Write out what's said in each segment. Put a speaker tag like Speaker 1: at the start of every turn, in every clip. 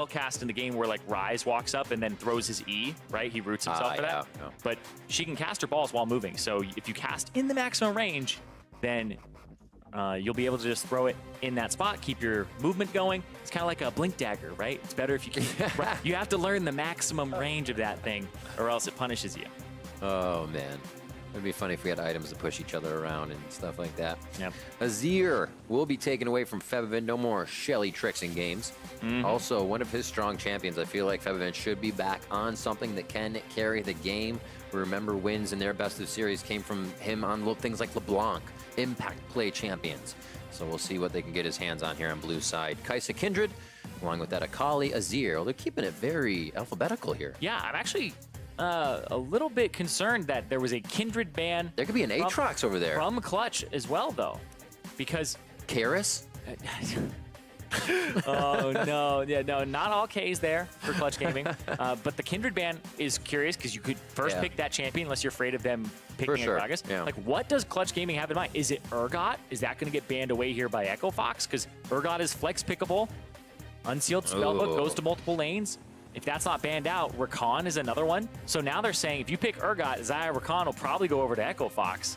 Speaker 1: cast in the game where like Rise walks up and then throws his E, right? He roots himself for that.
Speaker 2: Yeah.
Speaker 1: But she can cast her balls while moving. So if you cast in the maximum range, then you'll be able to just throw it in that spot, keep your movement going. It's kind of like a blink dagger, right? It's better if you can. You have to learn the maximum range of that thing, or else it punishes you.
Speaker 2: Oh, man. It'd be funny if we had items to push each other around and stuff like that.
Speaker 1: Yep.
Speaker 2: Azir will be taken away from Febvin. No more Shelly tricks in games. Also, one of his strong champions. I feel like Febvin should be back on something that can carry the game. Remember, wins in their best of series came from him on things like LeBlanc, impact play champions. So we'll see what they can get his hands on here on blue side. Kai'Sa Kindred, along with that Akali, Azir. Well, they're keeping it very alphabetical here.
Speaker 1: Yeah, I'm actually a little bit concerned that there was a Kindred ban.
Speaker 2: There could be an Aatrox over there.
Speaker 1: From Clutch as well, though, because
Speaker 2: Karis?
Speaker 1: oh, no. Yeah, no, not all K's there for Clutch Gaming. But the Kindred ban is curious because you could first pick that champion unless you're afraid of them picking a Gragas.
Speaker 2: Yeah.
Speaker 1: Like, what does Clutch Gaming have in mind? Is it Urgot? Is that going to get banned away here by Echo Fox? Because Urgot is flex pickable. Unsealed Spellbook goes to multiple lanes. If that's not banned out, Rakan is another one. So now they're saying if you pick Urgot, Xayah Rakan will probably go over to Echo Fox.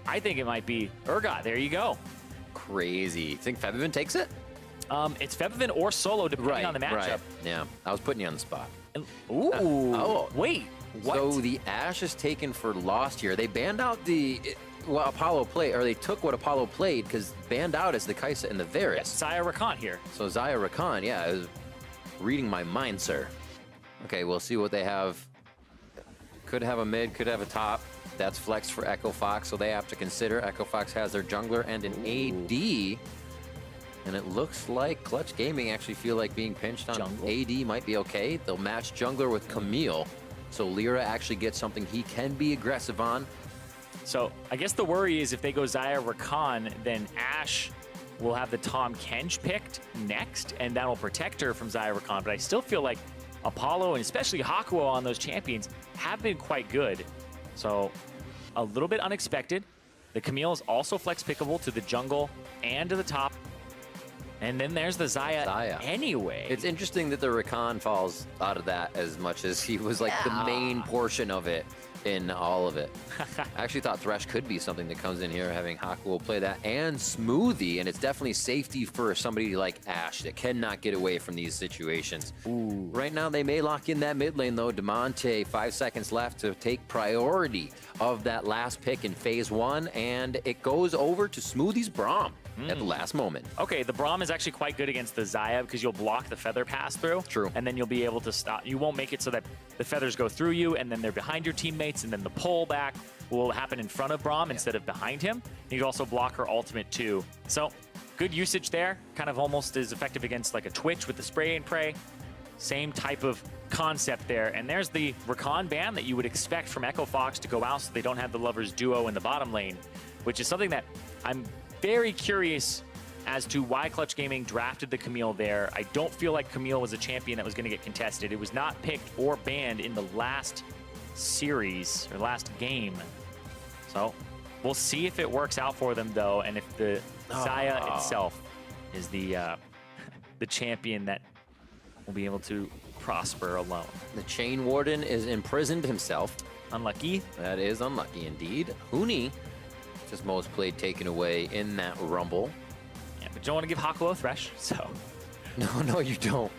Speaker 1: I think it might be Urgot. There you go.
Speaker 2: Crazy. Think Febvin takes it?
Speaker 1: It's Febvin or solo, depending on the matchup.
Speaker 2: Right. Yeah, I was putting you on the spot.
Speaker 1: Ooh. Wait. What?
Speaker 2: So the Ashe is taken for Lost here. They banned out what Apollo played, or they took what Apollo played because banned out is the Kai'Sa and the Varus.
Speaker 1: Yes, Xayah Rakan here.
Speaker 2: So Xayah Rakan, yeah, I was reading my mind, sir. Okay, we'll see what they have. Could have a mid, could have a top. That's flexed for Echo Fox, so they have to consider. Echo Fox has their jungler and an AD. And it looks like Clutch Gaming actually feel like being pinched on AD might be okay. They'll match jungler with Camille. So Lyra actually gets something he can be aggressive on.
Speaker 1: So I guess the worry is if they go Xayah Rakan, then Ashe will have the Tahm Kench picked next, and that'll protect her from Xayah Rakan. But I still feel like Apollo, and especially Hakuo on those champions, have been quite good. So a little bit unexpected. The Camille is also flex pickable to the jungle and to the top. And then there's the Xayah anyway.
Speaker 2: It's interesting that the Rakan falls out of that as much as he was like the main portion of it in all of it. I actually thought Thresh could be something that comes in here, having Hakuo play that, and Smoothie, and it's definitely safety for somebody like Ashe that cannot get away from these situations.
Speaker 1: Ooh.
Speaker 2: Right now, they may lock in that mid lane, though. Demonte, 5 seconds left to take priority of that last pick in phase 1, and it goes over to Smoothie's Braum at the last moment.
Speaker 1: Okay, the Braum is actually quite good against the Xayah because you'll block the feather pass through.
Speaker 2: True.
Speaker 1: And then you'll be able to stop. You won't make it so that the feathers go through you and then they're behind your teammates, and then the pull back will happen in front of Braum instead of behind him. You can also block her ultimate too. So good usage there. Kind of almost as effective against like a Twitch with the spray and pray. Same type of concept there. And there's the Rakan ban that you would expect from Echo Fox to go out so they don't have the lovers duo in the bottom lane, which is something that I'm very curious as to why Clutch Gaming drafted the Camille there. I don't feel like Camille was a champion that was going to get contested. It was not picked or banned in the last series or last game. So we'll see if it works out for them though, and if the Xayah itself is the champion that will be able to prosper alone.
Speaker 2: The Chain Warden is imprisoned himself.
Speaker 1: Unlucky.
Speaker 2: That is unlucky indeed. Huni, his most played, taken away in that rumble.
Speaker 1: Yeah, but you don't want to give Hakuo a Thresh, so.
Speaker 2: No, you don't.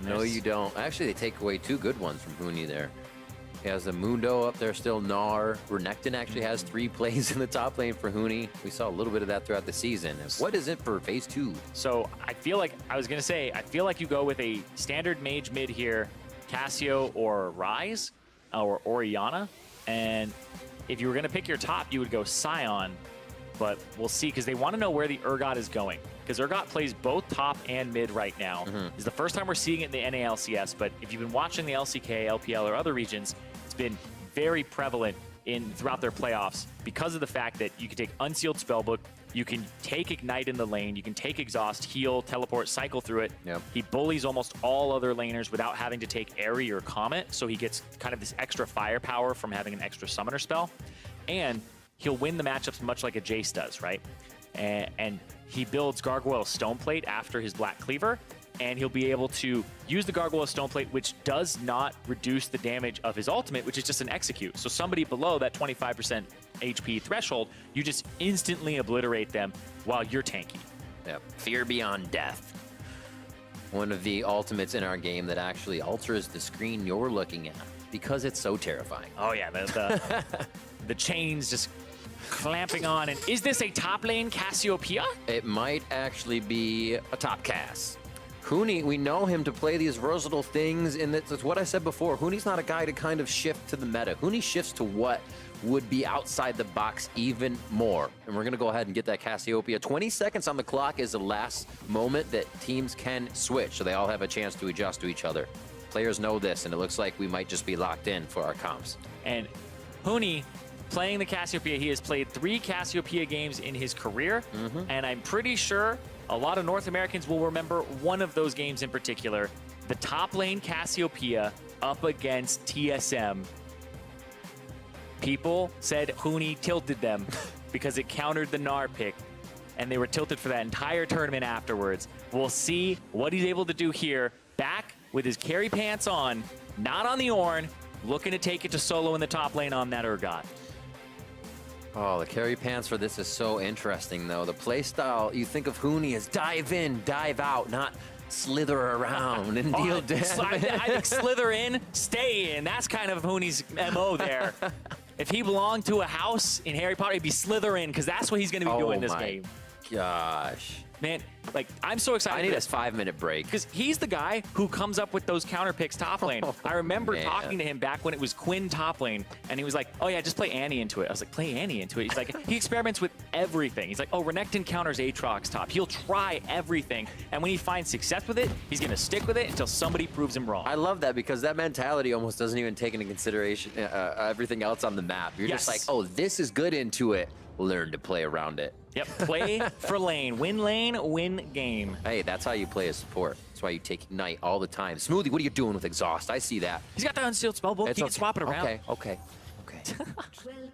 Speaker 1: No,
Speaker 2: you don't. Actually, they take away 2 good ones from Huni there. He has the Mundo up there still, Gnar. Renekton actually has 3 plays in the top lane for Huni. We saw a little bit of that throughout the season. What is it for phase 2?
Speaker 1: So I feel like, I feel like you go with a standard mage mid here, Cassio or Rise, or Orianna. And if you were going to pick your top, you would go Sion. But we'll see, because they want to know where the Urgot is going. Because Urgot plays both top and mid right now. It's the first time we're seeing it in the NALCS, but if you've been watching the LCK, LPL, or other regions, it's been very prevalent throughout their playoffs because of the fact that you can take Unsealed Spellbook, you can take Ignite in the lane, you can take Exhaust, heal, teleport, cycle through it.
Speaker 2: Yep.
Speaker 1: He bullies almost all other laners without having to take Airy or Comet, so he gets kind of this extra firepower from having an extra summoner spell. And he'll win the matchups much like a Jace does, right? And he builds Gargoyle Stoneplate after his Black Cleaver. and he'll be able to use the Gargoyle Stoneplate, which does not reduce the damage of his ultimate, which is just an execute. So somebody below that 25% HP threshold, you just instantly obliterate them while you're tanky.
Speaker 2: Yep. Fear Beyond Death. One of the ultimates in our game that actually alters the screen you're looking at because it's so terrifying.
Speaker 1: Oh yeah, the chains just clamping on. And is this a top lane Cassiopeia?
Speaker 2: It might actually be a top Cass. Huni, we know him to play these versatile things, and that's what I said before. Huni's not a guy to kind of shift to the meta. Huni shifts to what would be outside the box even more. And we're going to go ahead and get that Cassiopeia. 20 seconds on the clock is the last moment that teams can switch, so they all have a chance to adjust to each other. Players know this, and it looks like we might just be locked in for our comps.
Speaker 1: And Huni, playing the Cassiopeia, he has played 3 Cassiopeia games in his career, and I'm pretty sure a lot of North Americans will remember one of those games in particular, the top lane Cassiopeia up against TSM. People said Huni tilted them because it countered the Gnar pick, and they were tilted for that entire tournament afterwards. We'll see what he's able to do here, back with his carry pants on, not on the Ornn, looking to take it to solo in the top lane on that Urgot.
Speaker 2: Oh, the carry pants for this is so interesting, though. The playstyle, you think of Huni as dive in, dive out, not slither around and deal damage.
Speaker 1: I think slither in, stay in. That's kind of Huni's MO there. If he belonged to a house in Harry Potter, he'd be slither in, because that's what he's going to be doing this game.
Speaker 2: Gosh.
Speaker 1: Man, like, I'm so excited.
Speaker 2: I need a 5-minute break.
Speaker 1: Because he's the guy who comes up with those counter picks top lane. I remember
Speaker 2: Man.
Speaker 1: talking to him back when it was Quinn top lane, and he was like, oh yeah, just play Annie into it. I was like, play Annie into it? He's like, he experiments with everything. He's like, oh, Renekton counters Aatrox top. He'll try everything, and when he finds success with it, he's going to stick with it until somebody proves him wrong.
Speaker 2: I love that, because that mentality almost doesn't even take into consideration everything else on the map. You're just like, oh, this is good into it. Learn to play around it.
Speaker 1: Yep, play for lane. Win game.
Speaker 2: Hey, that's how you play a support. That's why you take Ignite all the time. Smoothie, what are you doing with Exhaust? I see that.
Speaker 1: He's got the unsealed spellbook. He can swap it around.
Speaker 2: Okay.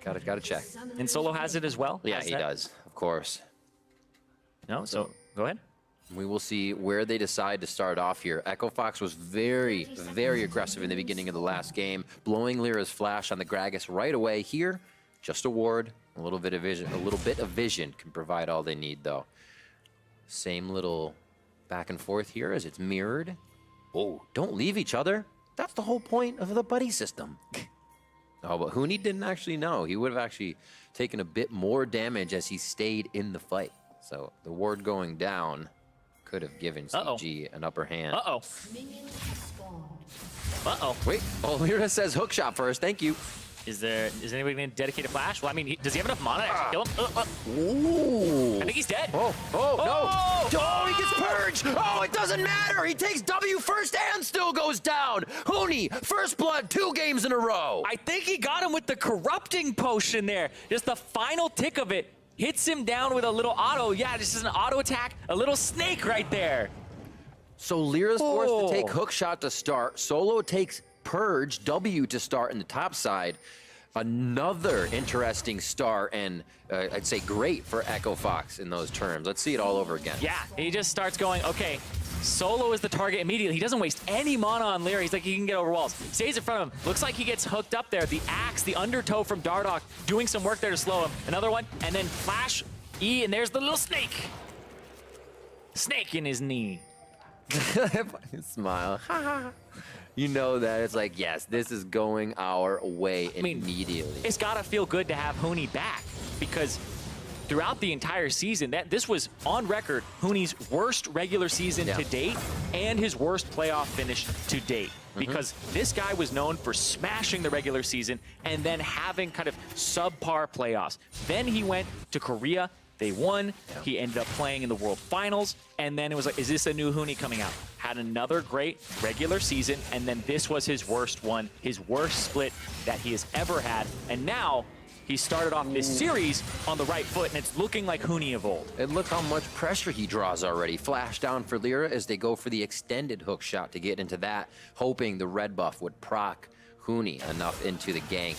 Speaker 2: Gotta check.
Speaker 1: And Solo has it as well?
Speaker 2: Yeah, he does, of course.
Speaker 1: No, so go ahead.
Speaker 2: We will see where they decide to start off here. Echo Fox was very, very aggressive in the beginning of the last game, blowing Lyra's flash on the Gragas right away. Here, just a ward, a little bit of vision can provide all they need, though. Same little back and forth here as it's mirrored. Oh, don't leave each other. That's the whole point of the buddy system. Oh, but Huni didn't actually know. He would have actually taken a bit more damage as he stayed in the fight. So the ward going down could have given CG an upper hand. Wait, Lyra says hook shot first. Thank you.
Speaker 1: Is anybody going to dedicate a flash? Well, I mean, does he have enough mana to actually kill him?
Speaker 2: Ooh.
Speaker 1: I think he's dead.
Speaker 2: No. Oh, he gets purged. Oh, it doesn't matter. He takes W first and still goes down. Huni, first blood, 2 games in a row.
Speaker 1: I think he got him with the corrupting potion there. Just the final tick of it hits him down with a little auto. Yeah, this is an auto attack. A little snake right there.
Speaker 2: So Lyra's forced to take hook shot to start. Solo takes Purge W to start in the top side. Another interesting start, and I'd say great for Echo Fox in those terms. Let's see it all over again.
Speaker 1: Yeah, he just starts going, okay, Solo is the target immediately. He doesn't waste any mana on Lyra. He's like, he can get over walls. Stays in front of him. Looks like he gets hooked up there. The axe, the undertow from Dardoch, doing some work there to slow him. Another one, and then flash E, and there's the little snake. Snake in his knee.
Speaker 2: Smile. You know that it's like, yes, this is going our way immediately.
Speaker 1: It's gotta feel good to have Huni back, because throughout the entire season, this was on record Huni's worst regular season to date and his worst playoff finish to date. Because this guy was known for smashing the regular season and then having kind of subpar playoffs. Then he went to Korea. They won. He ended up playing in the World Finals. And then it was like, is this a new Huni coming out? Had another great regular season. And then this was his worst one, his worst split that he has ever had. And now he started off this series on the right foot, and it's looking like Huni of old.
Speaker 2: And look how much pressure he draws already. Flash down for Lyra as they go for the extended hook shot to get into that, hoping the red buff would proc Huni enough into the gank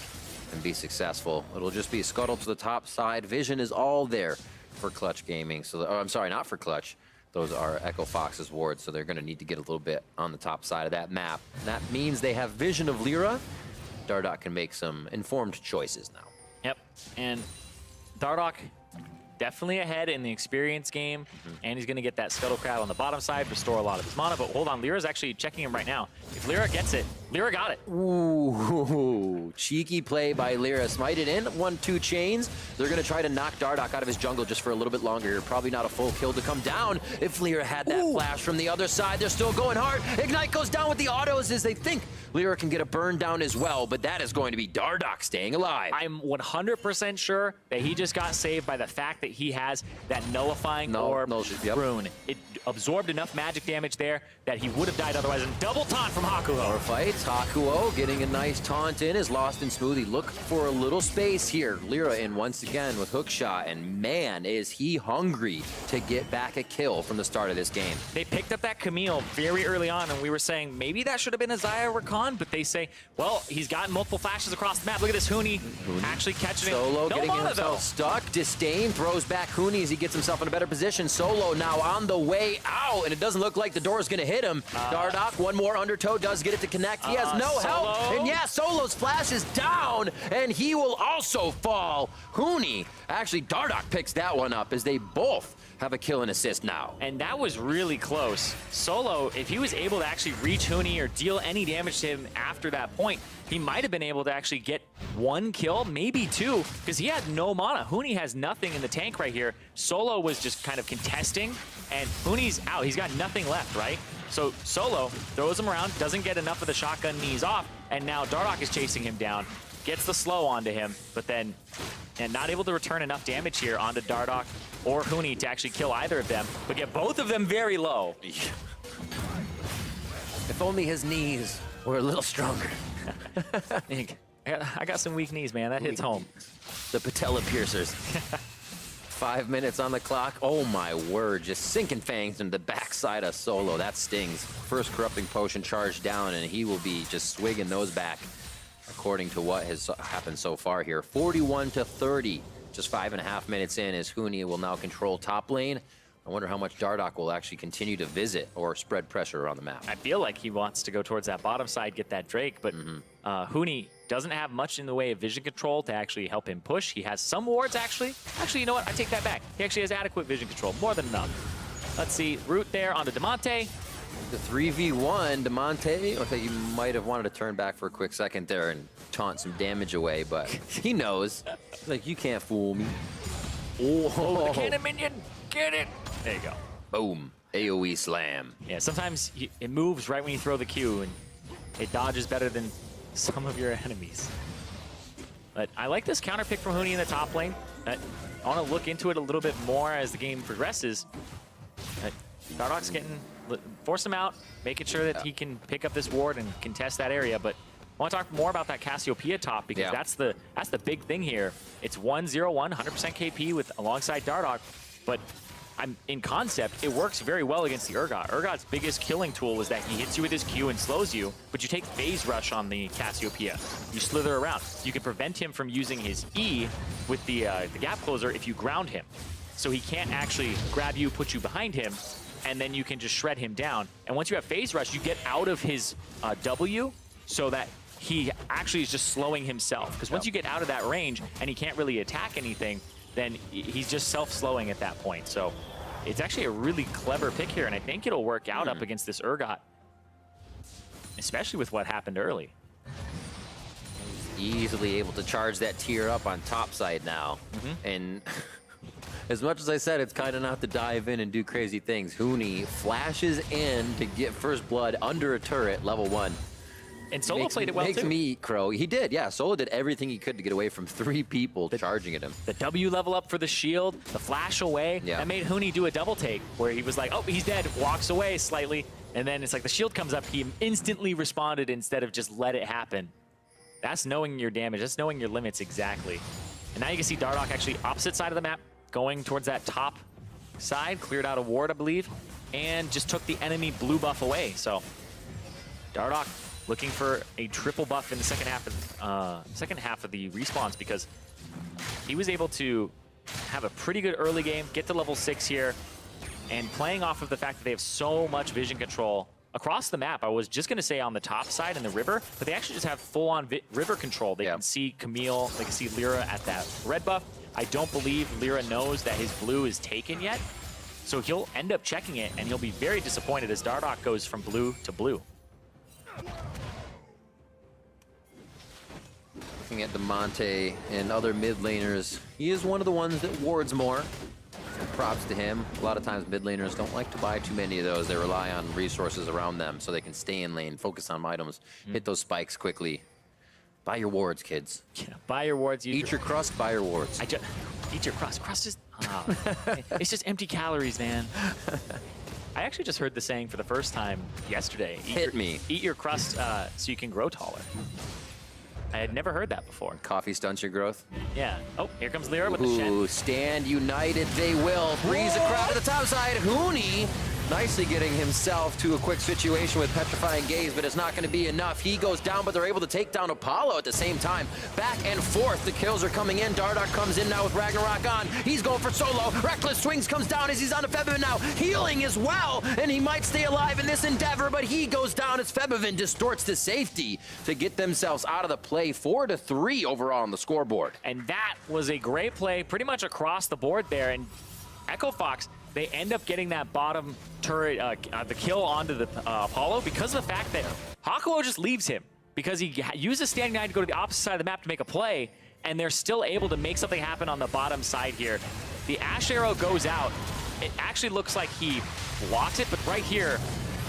Speaker 2: and be successful. It'll just be scuttled to the top side. Vision is all there for Clutch Gaming. So, I'm sorry, not for Clutch. Those are Echo Fox's wards, so they're going to need to get a little bit on the top side of that map. And that means they have vision of Lyra. Dardoch can make some informed choices now.
Speaker 1: Yep, and Dardoch definitely ahead in the experience game, and he's going to get that Scuttle Crab on the bottom side, restore a lot of his mana, but hold on, Lyra's actually checking him right now. If Lyra gets it, Lyra got it.
Speaker 2: Ooh, cheeky play by Lyra. Smite it in, 1-2 chains. They're going to try to knock Dardoch out of his jungle just for a little bit longer. Probably not a full kill to come down. If Lyra had that flash from the other side, they're still going hard. Ignite goes down with the autos as they think Lyra can get a burn down as well, but that is going to be Dardoch staying alive.
Speaker 1: I'm 100% sure that he just got saved by the fact that he has that nullifying orb rune. It absorbed enough magic damage there that he would have died otherwise. And double taunt from Hakuho.
Speaker 2: Power fights. Hakuho getting a nice taunt in is lost in smoothie. Look for a little space here. Lyra in once again with hook shot, and man, is he hungry to get back a kill from the start of this game.
Speaker 1: They picked up that Camille very early on, and we were saying maybe that should have been a Xayah Rakan, but they say, well, he's gotten multiple flashes across the map. Look at this Huni actually catching it.
Speaker 2: Solo
Speaker 1: no
Speaker 2: getting
Speaker 1: mana,
Speaker 2: himself stuck. Disdain throws back Huni as he gets himself in a better position. Solo now on the way out, and it doesn't look like the door is going to hit him. Dardoch, one more undertow, does get it to connect. He has no help, and yeah, Solo's flash is down, and he will also fall. Huni, actually, Dardoch picks that one up as they both have a kill and assist now.
Speaker 1: And that was really close. Solo, if he was able to actually reach Huni or deal any damage to him after that point, he might have been able to actually get one kill, maybe two, because he had no mana. Huni has nothing in the tank right here. Solo was just kind of contesting, and Huni's out. He's got nothing left, right? So Solo throws him around, doesn't get enough of the shotgun knees off, and now Dardoch is chasing him down, gets the slow onto him, but then and not able to return enough damage here onto Dardoch or Huni to actually kill either of them, but get both of them very low.
Speaker 2: If only his knees were a little stronger.
Speaker 1: I got some weak knees, man. That hits home.
Speaker 2: The patella piercers. 5 minutes on the clock. Oh my word, just sinking fangs into the backside of Solo. That stings. First corrupting potion charged down, and he will be just swigging those back according to what has happened so far here. 41-30, just 5.5 minutes in, as Huni will now control top lane. I wonder how much Dardoch will actually continue to visit or spread pressure around the map.
Speaker 1: I feel like he wants to go towards that bottom side, get that Drake, but Huni doesn't have much in the way of vision control to actually help him push. He has some wards, actually. Actually, you know what? I take that back. He actually has adequate vision control, more than enough. Let's see, root there onto Damonte.
Speaker 2: The 3v1, Damonte, okay, you might have wanted to turn back for a quick second there and taunt some damage away, but he knows. Like, you can't fool me.
Speaker 1: Oh, the cannon minion, get it. There you go.
Speaker 2: Boom, AoE slam.
Speaker 1: Yeah, sometimes it moves right when you throw the Q, and it dodges better than some of your enemies. But I like this counter pick from Huni in the top lane. I want to look into it a little bit more as the game progresses. Dardoch's force him out, making sure that he can pick up this ward and contest that area. But I want to talk more about that Cassiopeia top, because that's the big thing here. It's 1-0-1, 100% KP with alongside Dardoch, but in concept, it works very well against the Urgot. Urgot's biggest killing tool is that he hits you with his Q and slows you, but you take phase rush on the Cassiopeia. You slither around. You can prevent him from using his E with the gap closer if you ground him. So he can't actually grab you, put you behind him, and then you can just shred him down. And once you have phase rush, you get out of his W so that he actually is just slowing himself. Because once you get out of that range and he can't really attack anything, then he's just self-slowing at that point. So it's actually a really clever pick here, and I think it'll work out up against this Urgot, especially with what happened early.
Speaker 2: Easily able to charge that tier up on top side now. And as much as I said, it's kind of not to dive in and do crazy things. Huni flashes in to get first blood under a turret, level 1.
Speaker 1: And Solo played it well,
Speaker 2: makes
Speaker 1: too.
Speaker 2: Me eat crow. He did, yeah. Solo did everything he could to get away from 3 people charging at him.
Speaker 1: The W level up for the shield, the flash away.
Speaker 2: Yeah.
Speaker 1: That made Huni do a double take where he was like, oh, he's dead, walks away slightly. And then it's like the shield comes up, he instantly responded instead of just let it happen. That's knowing your damage. That's knowing your limits exactly. And now you can see Dardoch actually opposite side of the map, going towards that top side, cleared out a ward, I believe, and just took the enemy blue buff away. So Dardoch looking for a triple buff in the second half of the respawns, because he was able to have a pretty good early game, get to level 6 here, And playing off of the fact that they have so much vision control across the map. I was just going to say on the top side in the river, but they actually just have full-on river control. They can see Camille, they can see Lyra at that red buff. I don't believe Lyra knows that his blue is taken yet, so he'll end up checking it, and he'll be very disappointed as Dardoch goes from blue to blue.
Speaker 2: Looking at DeMonte and other mid laners, he is one of the ones that wards more. And props to him. A lot of times mid laners don't like to buy too many of those. They rely on resources around them so they can stay in lane, focus on items, hit those spikes quickly. Buy your wards, kids.
Speaker 1: Yeah, buy your wards.
Speaker 2: Eat your crust, buy your wards.
Speaker 1: Eat your crust. Crust is... it's just empty calories, man. I actually just heard the saying for the first time yesterday. Eat your crust so you can grow taller. I had never heard that before.
Speaker 2: Coffee stunts your growth.
Speaker 1: Yeah. Oh, here comes Lyra with the shed.
Speaker 2: Ooh, stand united they will. Freeze the crowd to the top side. Huni nicely getting himself to a quick situation with Petrifying Gaze, but it's not going to be enough. He goes down, but they're able to take down Apollo at the same time. Back and forth, the kills are coming in. Dardoch comes in now with Ragnarok on. He's going for solo. Reckless Swings comes down as he's on a Febiven now. Healing as well, and he might stay alive in this endeavor, but he goes down as Febiven distorts to safety to get themselves out of the play. 4-3 overall on the scoreboard.
Speaker 1: And that was a great play pretty much across the board there. And Echo Fox, they end up getting that bottom turret, the kill onto the Apollo because of the fact that Hakuo just leaves him because he uses Standing 9 to go to the opposite side of the map to make a play, and they're still able to make something happen on the bottom side here. The Ash Arrow goes out. It actually looks like he blocks it, but right here,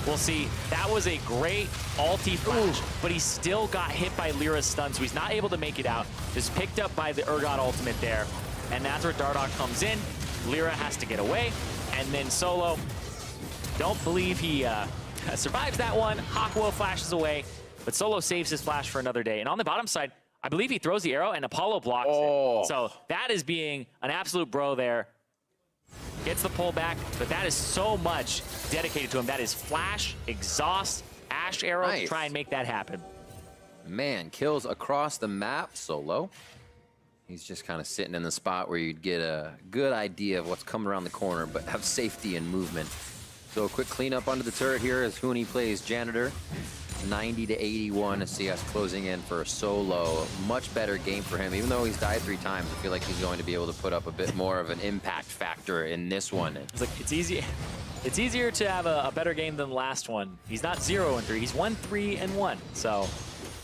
Speaker 1: we'll see. That was a great ulti flash, but he still got hit by Lyra's stun, so he's not able to make it out. Just picked up by the Urgot ultimate there, and that's where Dardoch comes in. Lyra has to get away, and then Solo, don't believe he survives that one. Hakuo flashes away, but Solo saves his flash for another day. And on the bottom side, I believe he throws the arrow, and Apollo blocks it. So that is being an absolute bro there. Gets the pullback, but that is so much dedicated to him. That is flash, exhaust, Ash Arrow to try and make that happen.
Speaker 2: Man, kills across the map, Solo. He's just kind of sitting in the spot where you'd get a good idea of what's coming around the corner, but have safety and movement. So a quick cleanup under the turret here as Huni plays Janitor. 90-81, CS closing in for Solo. Much better game for him. Even though he's died 3 times, I feel like he's going to be able to put up a bit more of an impact factor in this one.
Speaker 1: It's like, it's easy. It's easier to have a better game than the last one. He's not 0-3, he's 1-3-1. So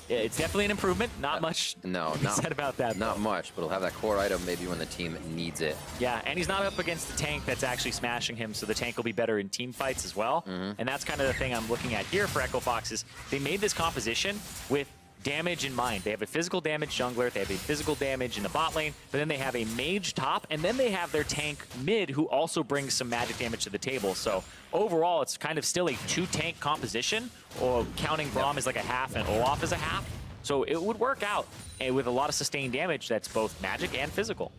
Speaker 1: it's definitely an improvement. Not much said about that.
Speaker 2: Not much, but he'll have that core item maybe when the team needs it.
Speaker 1: Yeah, and he's not up against the tank that's actually smashing him, so the tank will be better in team fights as well. And that's kind of the thing I'm looking at here for Echo Fox is they made this composition with damage in mind. They have a physical damage jungler, they have a physical damage in the bot lane, but then they have a mage top, and then they have their tank mid who also brings some magic damage to the table. So overall, it's kind of still a 2-tank composition, or counting Braum as like a half and Olaf as a half. So it would work out with a lot of sustained damage that's both magic and physical.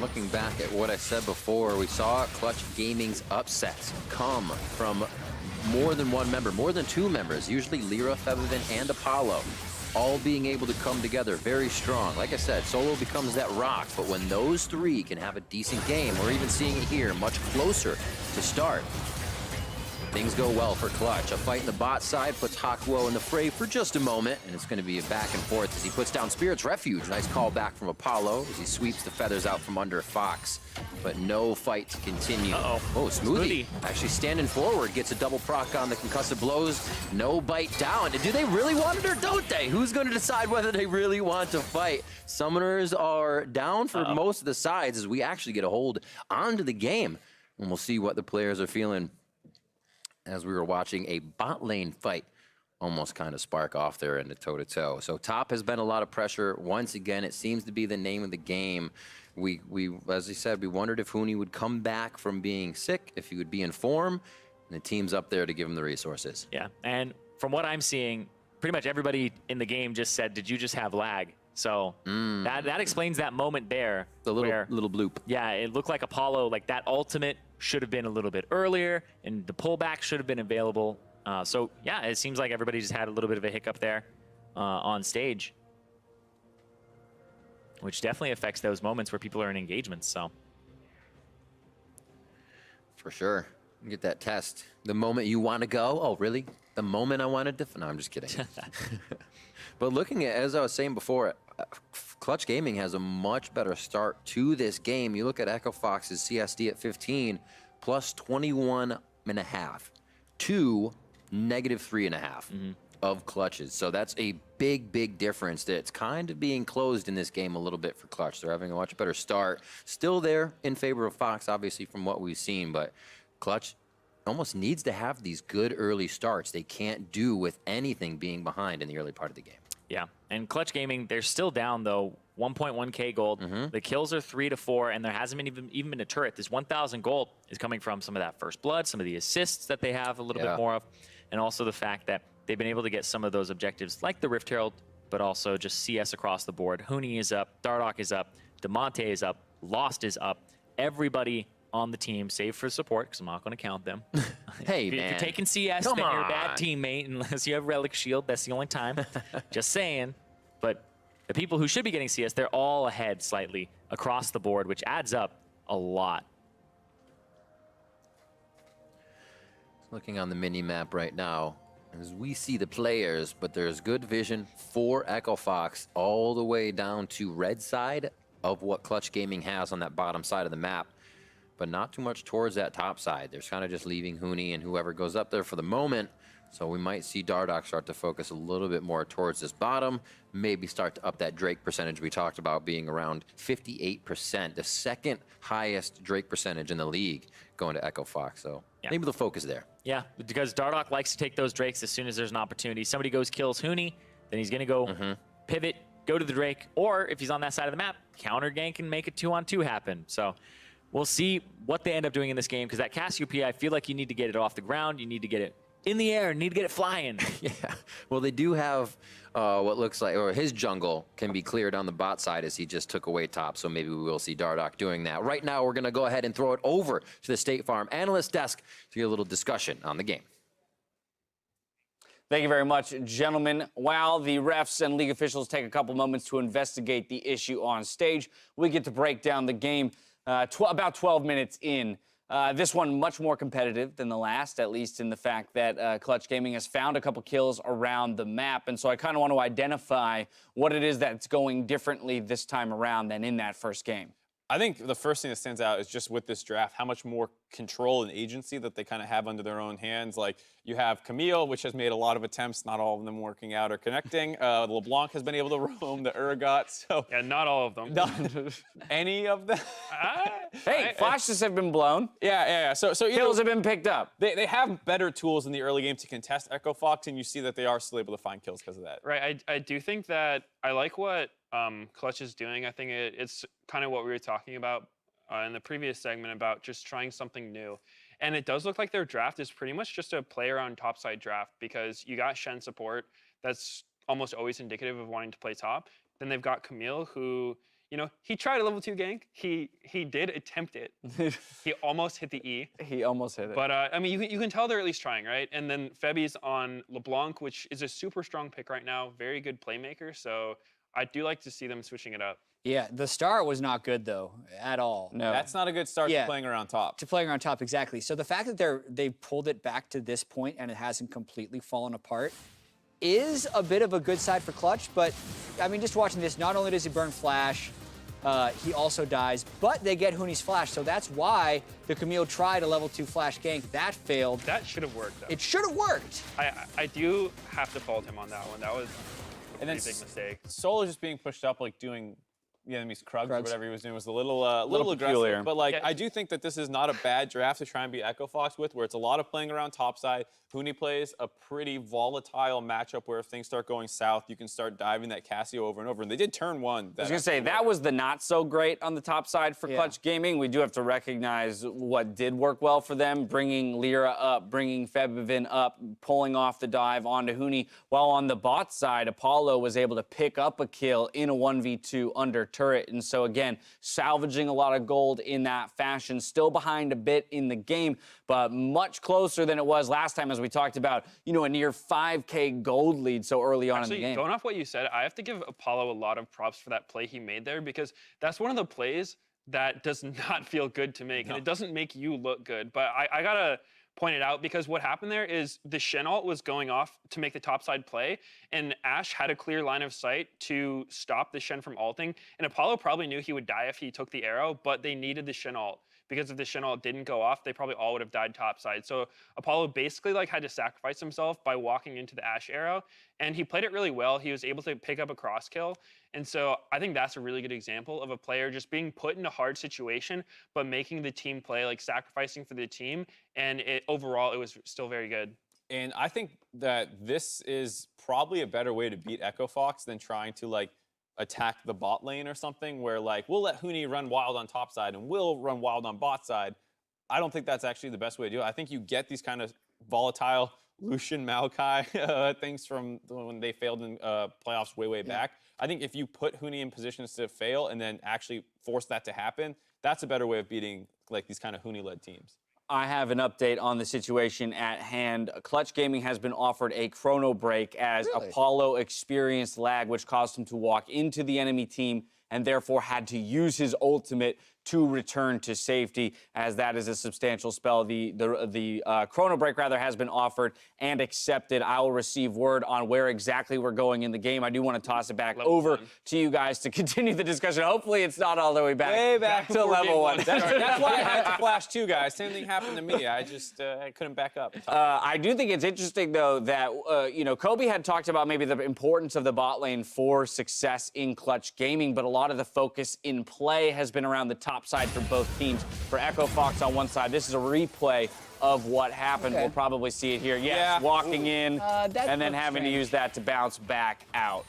Speaker 2: Looking back at what I said before, we saw Clutch Gaming's upsets come from more than one member, more than 2 members, usually Lyra, Febiven, and Apollo, all being able to come together very strong. Like I said, Solo becomes that rock, but when those 3 can have a decent game, we're even seeing it here much closer to start. Things go well for Clutch. A fight in the bot side puts Hakuo in the fray for just a moment, and it's going to be a back and forth as he puts down Spirit's Refuge. Nice call back from Apollo as he sweeps the feathers out from under Fox, but no fight to continue. Oh, Smoothie actually standing forward, gets a double proc on the concussive blows. No bite down. Do they really want it or don't they? Who's going to decide whether they really want to fight? Summoners are down for most of the sides as we actually get a hold onto the game, and we'll see what the players are feeling as we were watching a bot lane fight almost kind of spark off there in the toe-to-toe. So top has been a lot of pressure. Once again, it seems to be the name of the game. We as I said, we wondered if Huni would come back from being sick, if he would be in form, and the team's up there to give him the resources.
Speaker 1: Yeah, and from what I'm seeing, pretty much everybody in the game just said, did you just have lag? So that explains that moment there.
Speaker 2: The little bloop.
Speaker 1: Yeah, it looked like Apollo, like that ultimate should have been a little bit earlier, and the pullback should have been available. So yeah, it seems like everybody just had a little bit of a hiccup there on stage, which definitely affects those moments where people are in engagements. So
Speaker 2: For sure. Get that test. The moment you want to go. Oh, really? The moment I wanted to. No, I'm just kidding. But looking at, as I was saying before, Clutch Gaming has a much better start to this game. You look at Echo Fox's CSD at 15, plus 21.5 to -3.5 of clutches. So that's a big, big difference that's kind of being closed in this game a little bit for Clutch. They're having a much better start. Still there in favor of Fox, obviously, from what we've seen, but Clutch almost needs to have these good early starts. They can't do with anything being behind in the early part of the game.
Speaker 1: Yeah, and Clutch Gaming, they're still down, though, 1.1K gold. The kills are 3 to 4, and there hasn't been even been a turret. This 1,000 gold is coming from some of that first blood, some of the assists that they have a little bit more of, and also the fact that they've been able to get some of those objectives, like the Rift Herald, but also just CS across the board. Huni is up, Dardoch is up, Demonte is up, Lost is up. Everybody on the team, save for support, because I'm not going to count them.
Speaker 2: Hey,
Speaker 1: if
Speaker 2: man.
Speaker 1: you're taking CS,
Speaker 2: Come
Speaker 1: then you're a
Speaker 2: on.
Speaker 1: bad teammate, unless you have Relic Shield. That's the only time. Just saying. But the people who should be getting CS, they're all ahead slightly across the board, which adds up a lot.
Speaker 2: Looking on the mini-map right now, as we see the players, but there's good vision for Echo Fox all the way down to red side of what Clutch Gaming has on that bottom side of the map, but not too much towards that top side. They're kind of just leaving Huni and whoever goes up there for the moment. So we might see Dardoch start to focus a little bit more towards this bottom, maybe start to up that Drake percentage we talked about being around 58%, the second highest Drake percentage in the league going to Echo Fox. So maybe they'll focus there.
Speaker 1: Yeah, because Dardoch likes to take those Drakes as soon as there's an opportunity. Somebody goes, kills Huni, then he's going to go pivot, go to the Drake, or if he's on that side of the map, counter gank and make a 2-on-2 happen. So we'll see what they end up doing in this game, because that Cassiopeia, I feel like you need to get it off the ground. You need to get it in the air, need to get it flying.
Speaker 2: Yeah, well, they do have what looks like, or his jungle can be cleared on the bot side as he just took away top, so maybe we will see Dardoch doing that. Right now, we're going to go ahead and throw it over to the State Farm analyst desk to get a little discussion on the game.
Speaker 3: Thank you very much, gentlemen. While the refs and league officials take a couple moments to investigate the issue on stage, we get to break down the game about 12 minutes in. This one much more competitive than the last, at least in the fact that Clutch Gaming has found a couple kills around the map. And so I kind of want to identify what it is that's going differently this time around than in that first game.
Speaker 4: I think the first thing that stands out is just with this draft, how much more control and agency that they kind of have under their own hands. Like, you have Camille, which has made a lot of attempts, not all of them working out or connecting. LeBlanc has been able to roam, the Urgot. So
Speaker 5: yeah, not all of them.
Speaker 4: Not any of them.
Speaker 3: Hey, flashes have been blown.
Speaker 4: Yeah. So
Speaker 3: Kills have been picked up.
Speaker 4: They have better tools in the early game to contest Echo Fox, and you see that they are still able to find kills because of that.
Speaker 5: Right. I do think that I like what Clutch is doing. I think it's kind of what we were talking about in the previous segment about just trying something new. And it does look like their draft is pretty much just a play around topside draft, because you got Shen support. That's almost always indicative of wanting to play top. Then they've got Camille, who, you know, he tried a level 2 gank. He did attempt it. He almost hit the E.
Speaker 3: He almost hit it.
Speaker 5: But, I mean, you can tell they're at least trying, right? And then Febi's on LeBlanc, which is a super strong pick right now. Very good playmaker. So I do like to see them switching it up.
Speaker 6: Yeah, the start was not good, though, at all.
Speaker 3: No.
Speaker 4: That's not a good start to playing around top.
Speaker 6: To playing on top, exactly. So the fact that they pulled it back to this point and it hasn't completely fallen apart is a bit of a good side for Clutch. But, I mean, just watching this, not only does he burn Flash, he also dies, but they get Huni's Flash. So that's why the Camille tried a level 2 Flash gank. That failed.
Speaker 5: That should have worked, though.
Speaker 6: It should have worked.
Speaker 5: I do have to fault him on that one. That was a pretty big mistake.
Speaker 4: Soul is just being pushed up, like doing the enemy's Krugs or whatever he was doing was a little aggressive.
Speaker 3: peculiar.
Speaker 4: But like, I do think that this is not a bad draft to try and beat Echo Fox with, where it's a lot of playing around topside. Huni plays a pretty volatile matchup where if things start going south, you can start diving that Cassio over and over. And they did turn one.
Speaker 3: I was going to say, that was the not so great on the top side for Clutch Gaming. We do have to recognize what did work well for them, bringing Lyra up, bringing Febivin up, pulling off the dive onto Huni. While on the bot side, Apollo was able to pick up a kill in a 1v2 under turret. And so, again, salvaging a lot of gold in that fashion. Still behind a bit in the game, but much closer than it was last time, as we talked about, you know, a near 5K gold lead so early on in the game.
Speaker 5: Going off what you said, I have to give Apollo a lot of props for that play he made there, because that's one of the plays that does not feel good to make, and it doesn't make you look good. But I gotta point it out, because what happened there is the Shen ult was going off to make the topside play, and Ashe had a clear line of sight to stop the Shen from ulting, and Apollo probably knew he would die if he took the arrow, but they needed the Shen ult, because if the Shen ult didn't go off, they probably all would have died topside. So Apollo basically like had to sacrifice himself by walking into the Ashe arrow, and he played it really well. He was able to pick up a cross kill, and so I think that's a really good example of a player just being put in a hard situation, but making the team play, like sacrificing for the team, and overall it was still very good.
Speaker 4: And I think that this is probably a better way to beat Echo Fox than trying to like attack the bot lane or something, where like we'll let Huni run wild on top side and we'll run wild on bot side. I don't think that's actually the best way to do it. I think you get these kind of volatile Lucian Maokai things from when they failed in playoffs way back. I think if you put Huni in positions to fail and then actually force that to happen, that's a better way of beating like these kind of Huni-led teams.
Speaker 3: I have an update on the situation at hand. Clutch Gaming has been offered a chrono break as Apollo experienced lag, which caused him to walk into the enemy team and therefore had to use his ultimate to return to safety, as that is a substantial spell. The chrono break rather has been offered and accepted. I will receive word on where exactly we're going in the game. I do want to toss it back over to you guys to continue the discussion. Hopefully it's not all the way back.
Speaker 4: Way back
Speaker 3: to level 1.
Speaker 4: That's why I had to flash 2 guys. Same thing happened to me. I just I couldn't back up.
Speaker 3: I do think it's interesting, though, that, you know, Kobe had talked about maybe the importance of the bot lane for success in Clutch Gaming, but a lot of the focus in play has been around the top side for both teams. For Echo Fox on one side, this is a replay of what happened. We'll probably see it here. Yes, walking in and then having to use that to bounce back out.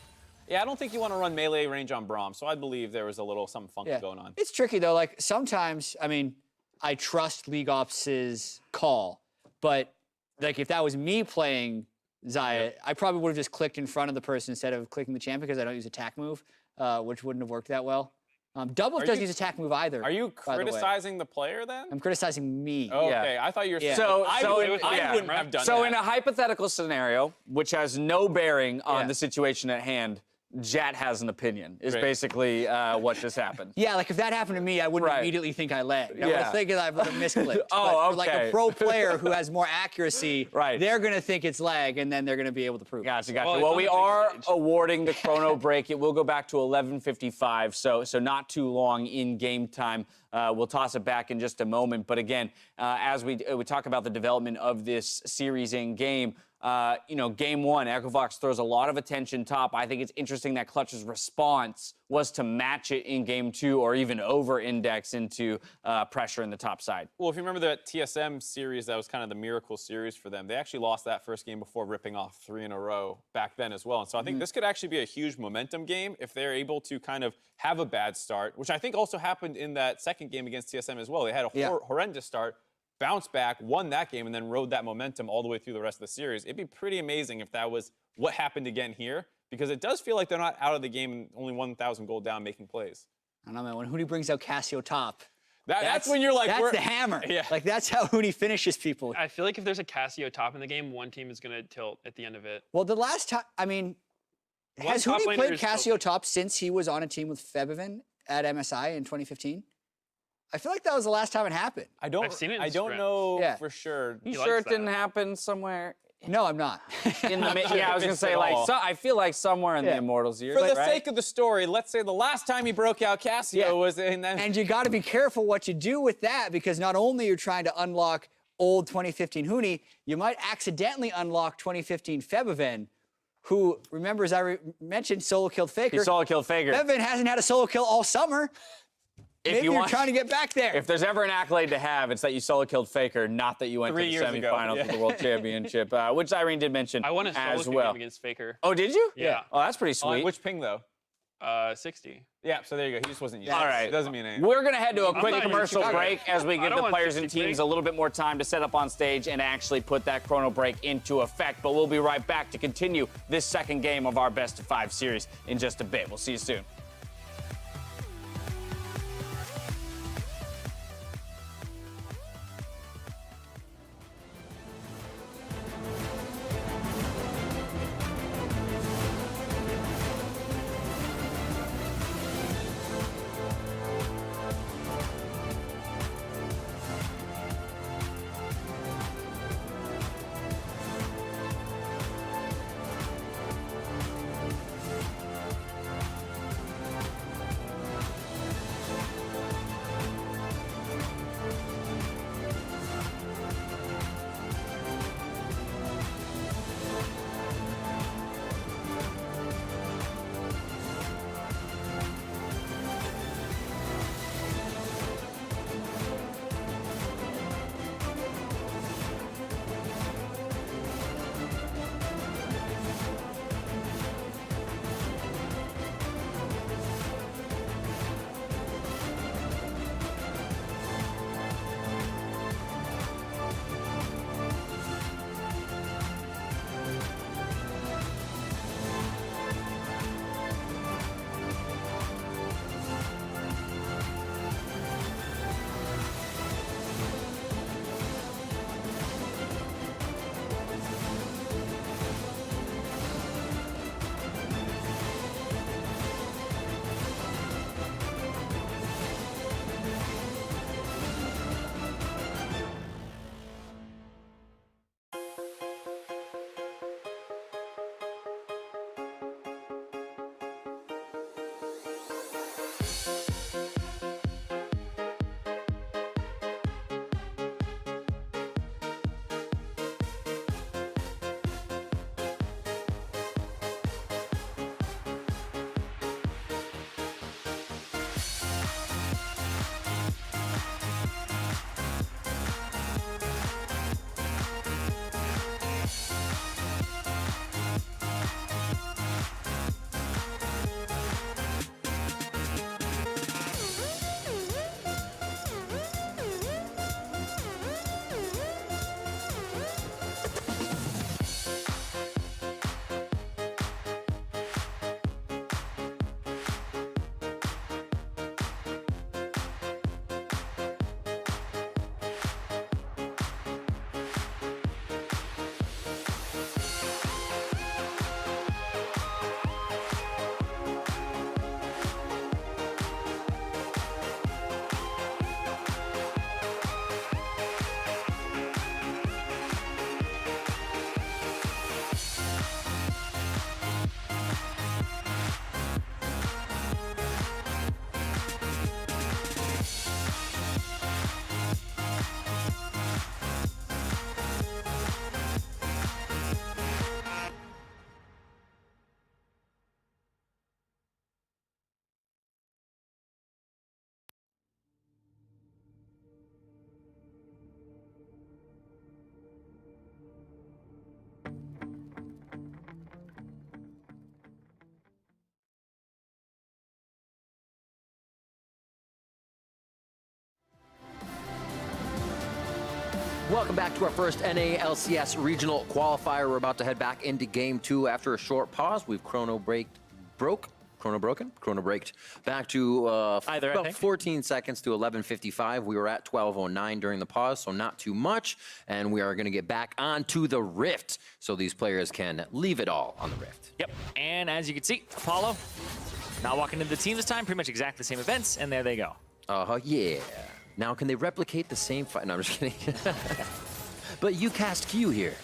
Speaker 4: Yeah, I don't think you want to run melee range on Braum, so I believe there was a little something funky going on.
Speaker 6: It's tricky, though. Like, sometimes, I mean, I trust League Ops' call, but, like, if that was me playing Xayah, I probably would have just clicked in front of the person instead of clicking the champ, because I don't use attack move, which wouldn't have worked that well. Double doesn't use attack move either.
Speaker 4: Are you criticizing the player then?
Speaker 6: I'm criticizing me.
Speaker 4: Oh, okay, I thought you were saying
Speaker 3: I
Speaker 4: wouldn't have done that.
Speaker 3: So in a hypothetical scenario, which has no bearing on the situation at hand, Jat has an opinion, is basically what just happened.
Speaker 6: Yeah, like if that happened to me, I wouldn't immediately think I lagged. I would have think I would have misclicked.
Speaker 3: Oh,
Speaker 6: but for like a pro player who has more accuracy, they're going to think it's lag, and then they're going to be able to prove it.
Speaker 3: Gotcha. Well, we are awarding the chrono break. It will go back to 11:55, so not too long in game time. We'll toss it back in just a moment. But again, as we talk about the development of this series in game, you know, game 1, Echo Fox throws a lot of attention top. I think it's interesting that Clutch's response was to match it in game 2 or even over-index into pressure in the top side.
Speaker 4: Well, if you remember that TSM series, that was kind of the miracle series for them. They actually lost that first game before ripping off 3 in a row back then as well. And so I think this could actually be a huge momentum game if they're able to kind of have a bad start, which I think also happened in that second game against TSM as well. They had a horrendous start, bounced back, won that game, and then rode that momentum all the way through the rest of the series. It'd be pretty amazing if that was what happened again here, because it does feel like they're not out of the game and only 1,000 gold down making plays.
Speaker 6: I don't know, man. When Huni brings out Cassio top,
Speaker 4: that's when you're like,
Speaker 6: that's the hammer. Yeah. Like, that's how Huni finishes people.
Speaker 5: I feel like if there's a Cassio top in the game, one team is going to tilt at the end of it.
Speaker 6: Well, the last time, I mean, has Huni played Cassio top since he was on a team with Febiven at MSI in 2015? I feel like that was the last time it happened.
Speaker 4: I've seen it. I don't know for sure.
Speaker 3: You sure it didn't happen somewhere?
Speaker 6: No, I'm not.
Speaker 3: In the yeah, I was gonna say like I feel like somewhere in the Immortals years.
Speaker 4: For the sake of the story, let's say the last time he broke out Cassio was in that.
Speaker 6: And you got to be careful what you do with that, because not only you're trying to unlock old 2015 Huni, you might accidentally unlock 2015 Febiven, who, remember, as I mentioned, solo killed Faker.
Speaker 3: He solo killed Faker.
Speaker 6: Febiven hasn't had a solo kill all summer. Maybe you're trying to get back there.
Speaker 3: If there's ever an accolade to have, it's that you solo killed Faker, not that you went to the semifinals of the World Championship, which Irene did mention as well.
Speaker 5: I won a solo game against Faker.
Speaker 3: Oh, did you?
Speaker 5: Yeah.
Speaker 3: Oh, that's pretty sweet.
Speaker 4: Which ping, though?
Speaker 5: 60.
Speaker 4: Yeah, so there you go. He just wasn't used.
Speaker 3: All right.
Speaker 4: It doesn't mean anything.
Speaker 3: We're going to head to a quick commercial break as we give the players and teams a little bit more time to set up on stage and actually put that chrono break into effect. But we'll be right back to continue this second game of our Best of 5 series in just a bit. We'll see you soon.
Speaker 2: Welcome back to our first NA LCS regional qualifier. We're about to head back into game 2 after a short pause. We've chrono braked back to about 14 seconds to 11:55. We were at 12:09 during the pause, so not too much. And we are going to get back onto the Rift so these players can leave it all on the Rift.
Speaker 1: Yep, and as you can see, Apollo not walking into the team this time, pretty much exactly the same events, and there they go.
Speaker 2: Yeah. Now, can they replicate the same fight? No, I'm just kidding. But you cast Q here.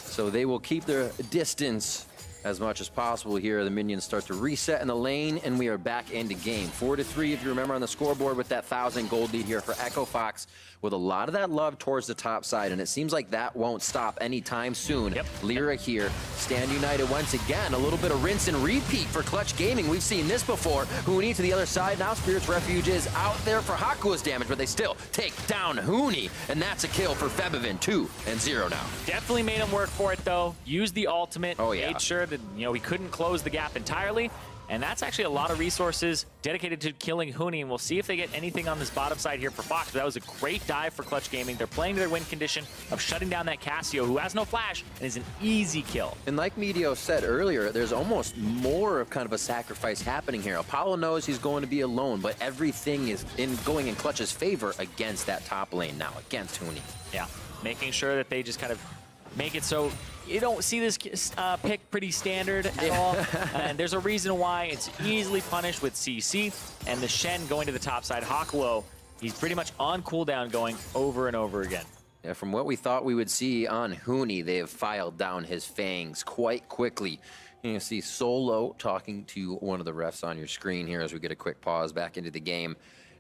Speaker 2: So they will keep their distance as much as possible here. The minions start to reset in the lane, and we are back into game. 4-3, if you remember, on the scoreboard with that 1,000 gold lead here for Echo Fox, with a lot of that love towards the top side, and it seems like that won't stop anytime soon.
Speaker 1: Yep.
Speaker 2: Lyra here, stand united once again. A little bit of rinse and repeat for Clutch Gaming. We've seen this before. Huni to the other side. Now Spirit's Refuge is out there for Hakua's damage, but they still take down Huni, and that's a kill for Febivin. 2-0 now.
Speaker 1: Definitely made him work for it, though. Used the ultimate.
Speaker 2: Oh, yeah.
Speaker 1: Made sure that, you know, he couldn't close the gap entirely. And that's actually a lot of resources dedicated to killing Huni, and we'll see if they get anything on this bottom side here for Fox. But that was a great dive for Clutch Gaming. They're playing to their win condition of shutting down that Cassio, who has no flash, and is an easy kill.
Speaker 2: And like Medio said earlier, there's almost more of kind of a sacrifice happening here. Apollo knows he's going to be alone, but everything is going in Clutch's favor against that top lane now, against Huni.
Speaker 1: Yeah, making sure that they just kind of make it so you don't see this pick pretty standard at all. And there's a reason why. It's easily punished with CC, and the Shen going to the top side. Hakuo, he's pretty much on cooldown going over and over again.
Speaker 2: Yeah, from what we thought we would see on Huni, they have filed down his fangs quite quickly. You can see Solo talking to one of the refs on your screen here as we get a quick pause back into the game.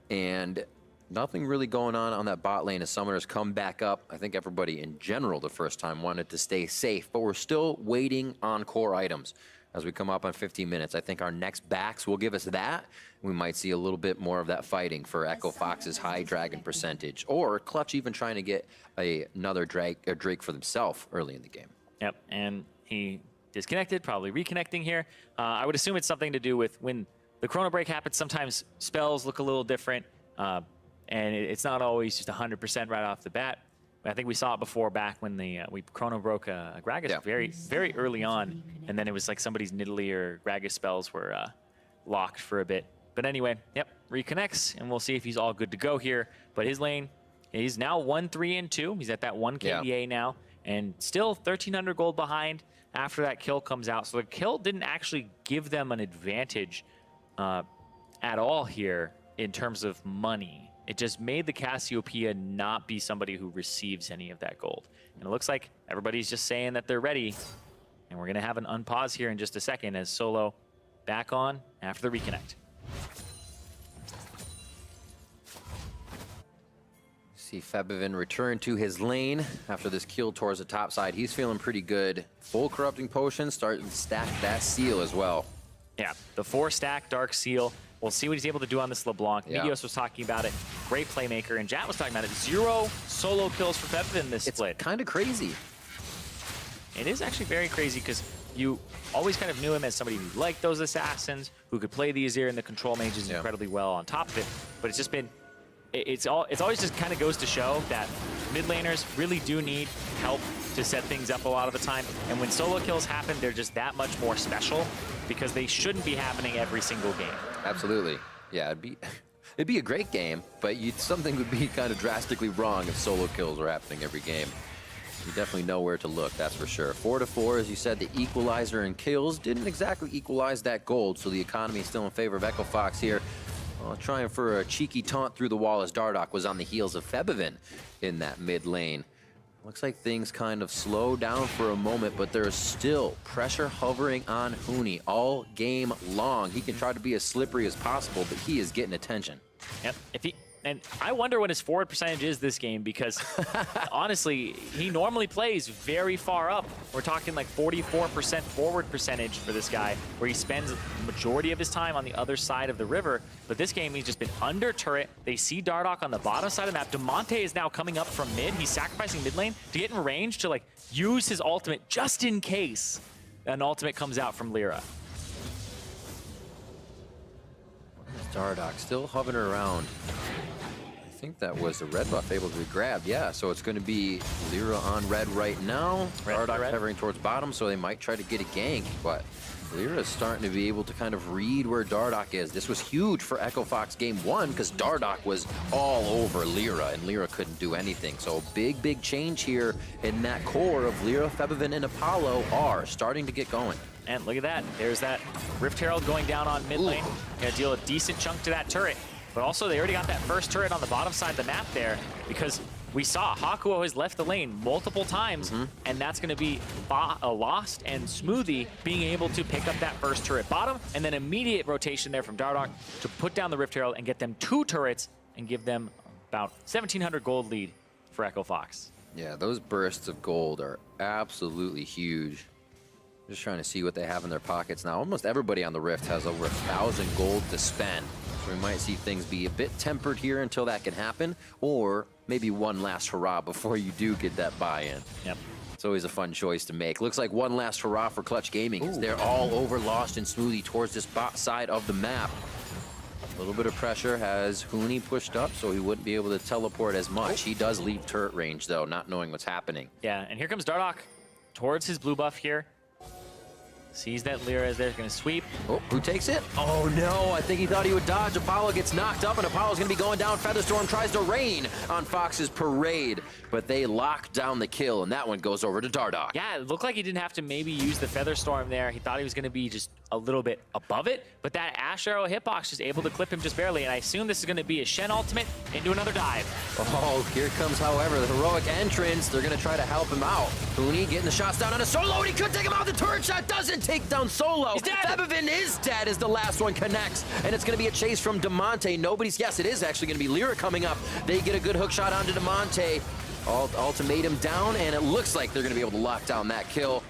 Speaker 2: And nothing really going on that bot lane as Summoners come back up. I think everybody in general the first time wanted to stay safe, but we're still waiting on core items as we come up on 15 minutes. I think our next backs will give us that. We might see a little bit more of that fighting for Echo Fox's high dragon percentage, or Clutch even trying to get another Drake for themselves early in the game.
Speaker 1: Yep, and he disconnected, probably reconnecting here. I would assume it's something to do with when the chrono break happens, sometimes spells look a little different. And it's not always just 100% right off the bat. I think we saw it before back when we chrono broke Gragas very early on, and then it was like somebody's Nidalee or Gragas spells were locked for a bit. But anyway, yep, reconnects, and we'll see if he's all good to go here. But his lane, he's now 1-3-2. He's at that 1 KDA now, and still 1,300 gold behind after that kill comes out. So the kill didn't actually give them an advantage at all here in terms of money. It just made the Cassiopeia not be somebody who receives any of that gold. And it looks like everybody's just saying that they're ready. And we're going to have an unpause here in just a second as Solo back on after the reconnect.
Speaker 2: See Febivin return to his lane after this kill towards the top side. He's feeling pretty good. Full corrupting potion, starting to stack that seal as well.
Speaker 1: Yeah, the 4-stack Dark Seal. We'll see what he's able to do on this LeBlanc.
Speaker 2: Yeah.
Speaker 1: Medios was talking about it. Great playmaker. And Jat was talking about it. 0 solo kills for Febivin this split.
Speaker 2: It's kind of crazy.
Speaker 1: It is actually very crazy because you always kind of knew him as somebody who liked those assassins, who could play the Azir and the control mages incredibly well on top of it. But it's just been, it's always just kind of goes to show that mid laners really do need help to set things up a lot of the time. And when solo kills happen, they're just that much more special because they shouldn't be happening every single game.
Speaker 2: Absolutely. Yeah, it'd be a great game, but something would be kind of drastically wrong if solo kills were happening every game. You definitely know where to look, that's for sure. 4-4, as you said, the equalizer in kills didn't exactly equalize that gold, so the economy is still in favor of Echo Fox here. Trying for a cheeky taunt through the wall as Dardoch was on the heels of Febivin in that mid lane. Looks like things kind of slow down for a moment, but there's still pressure hovering on Huni all game long. He can try to be as slippery as possible, but he is getting attention.
Speaker 1: Yep. And I wonder what his forward percentage is this game because, honestly, he normally plays very far up. We're talking like 44% forward percentage for this guy, where he spends the majority of his time on the other side of the river. But this game, he's just been under turret. They see Dardoch on the bottom side of the map. Demonte is now coming up from mid. He's sacrificing mid lane to get in range to like use his ultimate just in case an ultimate comes out from Lyra.
Speaker 2: Dardoch still hovering around. think that was the red buff able to be grabbed. Yeah, so it's going to be Lyra on red right now. Dardock hovering towards bottom, so they might try to get a gank, but Lyra is starting to be able to kind of read where Dardock is. This was huge for Echo Fox game 1 because Dardock was all over Lyra, and Lyra couldn't do anything. So big change here in that core of Lyra, Febvin, and Apollo are starting to get going.
Speaker 1: And look at that. There's that Rift Herald going down on mid lane. Gonna deal a decent chunk to that turret. But also, they already got that first turret on the bottom side of the map there because we saw Hakuo has left the lane multiple times, and that's going to be Lost and Smoothie being able to pick up that first turret bottom, and then immediate rotation there from Dardock to put down the Rift Herald and get them 2 turrets and give them about 1,700 gold lead for Echo Fox.
Speaker 2: Yeah, those bursts of gold are absolutely huge. Just trying to see what they have in their pockets now. Almost everybody on the Rift has over 1,000 gold to spend. So we might see things be a bit tempered here until that can happen, or maybe one last hurrah before you do get that buy-in.
Speaker 1: Yep.
Speaker 2: It's always a fun choice to make. Looks like one last hurrah for Clutch Gaming as they're all over Lost and Smoothie towards this bot side of the map. A little bit of pressure has Huni pushed up, so he wouldn't be able to teleport as much. He does leave turret range, though, not knowing what's happening.
Speaker 1: Yeah, and here comes Dardock towards his blue buff here. Sees that Lyra is there, going to sweep.
Speaker 2: Oh, who takes it? Oh no, I think he thought he would dodge. Apollo gets knocked up, and Apollo's going to be going down. Featherstorm tries to rain on Fox's Parade, but they lock down the kill, and that one goes over to Dardock.
Speaker 1: Yeah, it looked like he didn't have to maybe use the Featherstorm there. He thought he was going to be just a little bit above it, but that Ash Arrow hitbox just able to clip him just barely, and I assume this is going to be a Shen ultimate into another dive.
Speaker 2: Oh, here comes, however, the heroic entrance. They're going to try to help him out. Huni getting the shots down on a Solo, and he could take him out. The turret shot doesn't take down Solo.
Speaker 1: He's dead.
Speaker 2: Febvin is dead as the last one connects, and it's going to be a chase from Demonte. Yes, it is actually going to be Lyra coming up. They get a good hook shot onto Demonte. Ultimatum down, and it looks like they're going to be able to lock down that kill.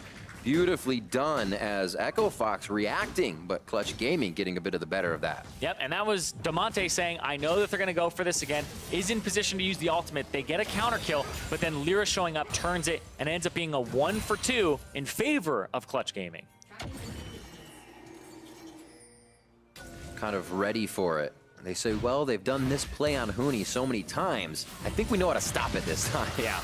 Speaker 2: Beautifully done as Echo Fox reacting, but Clutch Gaming getting a bit of the better of that.
Speaker 1: Yep, and that was Demonte saying, I know that they're going to go for this again, is in position to use the ultimate. They get a counter kill, but then Lyra showing up turns it and ends up being a 1 for 2 in favor of Clutch Gaming.
Speaker 2: Kind of ready for it. They say, well, they've done this play on Huni so many times. I think we know how to stop it this time.
Speaker 1: Yeah.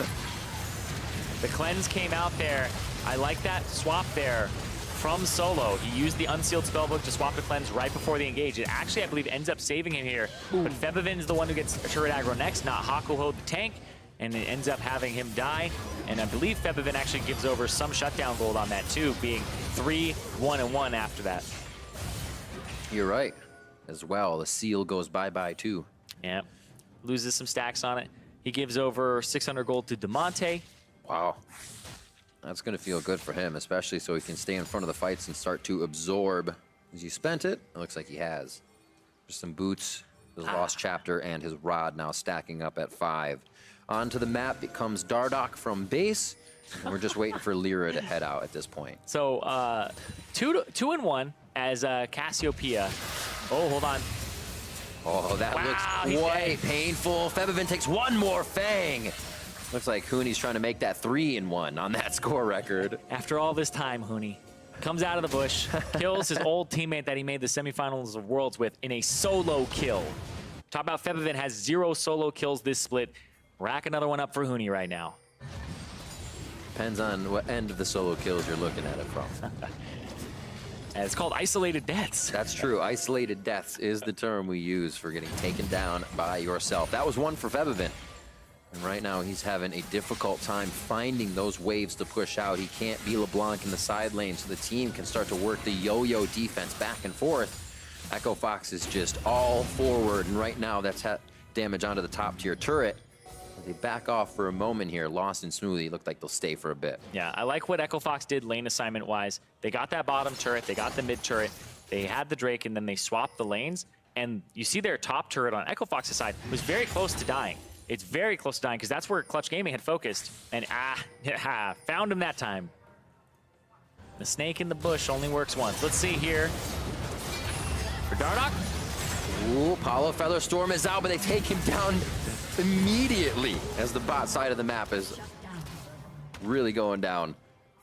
Speaker 1: The cleanse came out there. I like that swap there from Solo. He used the Unsealed Spellbook to swap the cleanse right before the engage. It actually, I believe, ends up saving him here. But Febvin is the one who gets turret aggro next, not Hakuho the tank, and it ends up having him die. And I believe Febvin actually gives over some shutdown gold on that too, being 3-1-1 after that.
Speaker 2: You're right. As well, the seal goes bye-bye too.
Speaker 1: Yeah, loses some stacks on it. He gives over 600 gold to Demonte.
Speaker 2: Wow. That's going to feel good for him, especially so he can stay in front of the fights and start to absorb. Has he spent it? It looks like he has. Just some boots, his Lost Chapter, and his rod now stacking up at 5. Onto the map, it comes Dardock from base, and we're just waiting for Lyra to head out at this point.
Speaker 1: So 2 and 1 as Cassiopeia. Oh, hold on.
Speaker 2: Oh, that looks quite painful. Febvin takes one more Fang. Looks like Huni's trying to make that 3-1 on that score record.
Speaker 1: After all this time, Huni comes out of the bush, kills his old teammate that he made the semifinals of Worlds with in a solo kill. Talk about Febvin has 0 solo kills this split. Rack another one up for Huni right now.
Speaker 2: Depends on what end of the solo kills you're looking at it from.
Speaker 1: And it's called isolated deaths.
Speaker 2: That's true. Isolated deaths is the term we use for getting taken down by yourself. That was one for Febvin. And right now he's having a difficult time finding those waves to push out. He can't be LeBlanc in the side lane, so the team can start to work the yo-yo defense back and forth. Echo Fox is just all forward, and right now that's damage onto the top tier turret. They back off for a moment here. Lost and Smoothie look like they'll stay for a bit.
Speaker 1: Yeah, I like what Echo Fox did lane assignment-wise. They got that bottom turret, they got the mid turret, they had the Drake, and then they swapped the lanes. And you see their top turret on Echo Fox's side was very close to dying. It's very close to dying because that's where Clutch Gaming had focused. And found him that time. The snake in the bush only works once. Let's see here. For Dardock.
Speaker 2: Ooh, Apollo Featherstorm is out, but they take him down immediately as the bot side of the map is really going down.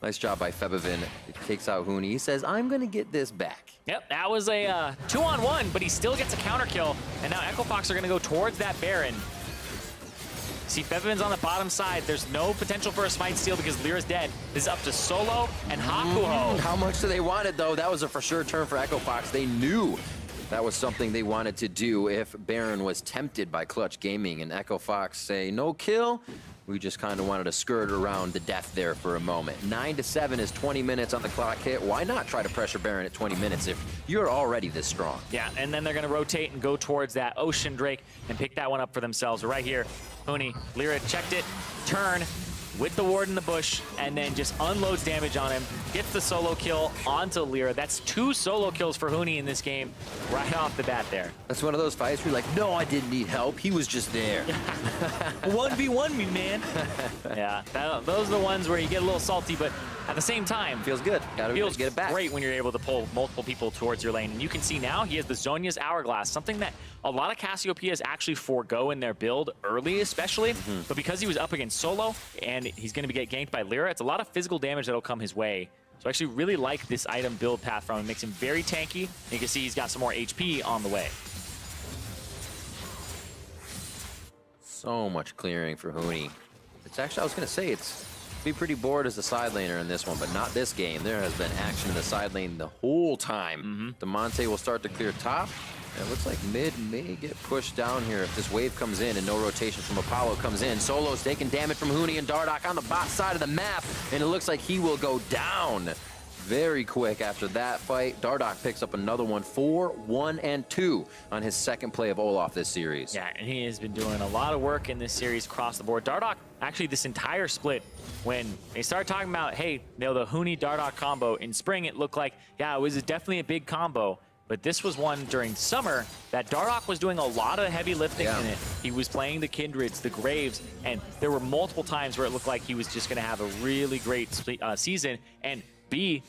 Speaker 2: Nice job by Febvin. It takes out Huni. He says, I'm going to get this back.
Speaker 1: Yep, that was a 2-on-1, but he still gets a counter kill. And now Echo Fox are going to go towards that Baron. See, Fevin's on the bottom side. There's no potential for a smite steal because Lyra's dead. This is up to Solo and Hakuho.
Speaker 2: How much do they want it, though? That was a for sure turn for Echo Fox. They knew that was something they wanted to do if Baron was tempted by Clutch Gaming, and Echo Fox say, no kill. We just kind of wanted to skirt around the death there for a moment. 9-7 is 20 minutes on the clock hit. Why not try to pressure Baron at 20 minutes if you're already this strong?
Speaker 1: Yeah, and then they're going to rotate and go towards that Ocean Drake and pick that one up for themselves. Right here, Huni, Lyra checked it, turn with the ward in the bush, and then just unloads damage on him. Gets the solo kill onto Lyra. That's 2 solo kills for Huni in this game right off the bat there.
Speaker 2: That's one of those fights where you're like, no, I didn't need help. He was just there.
Speaker 1: 1v1 me, man. Yeah, those are the ones where you get a little salty, but at the same time,
Speaker 2: Feels good. Gotta
Speaker 1: feels
Speaker 2: get it back.
Speaker 1: great when you're able to pull multiple people towards your lane. And you can see now he has the Zhonya's Hourglass, something that a lot of Cassiopeias actually forego in their build early, especially. But because he was up against Solo and he's going to get ganked by Lyra, it's a lot of physical damage that'll come his way. So I actually really like this item build path from him. It makes him very tanky. And you can see he's got some more HP on the way.
Speaker 2: So much clearing for Huni. It's actually, I was going to say, it's be pretty bored as the side laner in this one, but not this game. There has been action in the side lane the whole time. Demonte will start to clear top. And it looks like mid may get pushed down here if this wave comes in and no rotation from Apollo comes in. Solo's taking damage from Huni and Dardoch on the bot side of the map, and it looks like he will go down very quick after that fight. Dardoch picks up another one, 4, 1, and 2 on his second play of Olaf this series.
Speaker 1: Yeah, and he has been doing a lot of work in this series across the board. Dardoch, actually this entire split, when they started talking about, hey, you know, the Huni-Dardoch combo, in spring it looked like, yeah, it was definitely a big combo. But this was one during summer that Dardoch was doing a lot of heavy lifting in it. He was playing the Kindreds, the Graves, and there were multiple times where it looked like he was just going to have a really great season and be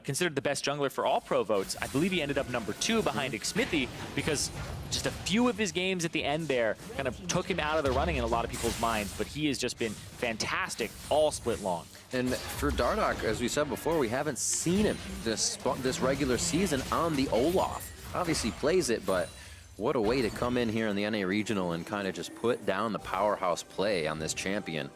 Speaker 1: considered the best jungler for all pro votes. I believe he ended up number 2 behind Xmithie because just a few of his games at the end there kind of took him out of the running in a lot of people's minds, but he has just been fantastic all split long.
Speaker 2: And for Dardoch, as we said before, we haven't seen him this regular season on the Olaf. Obviously plays it, but what a way to come in here in the NA Regional and kind of just put down the powerhouse play on this champion.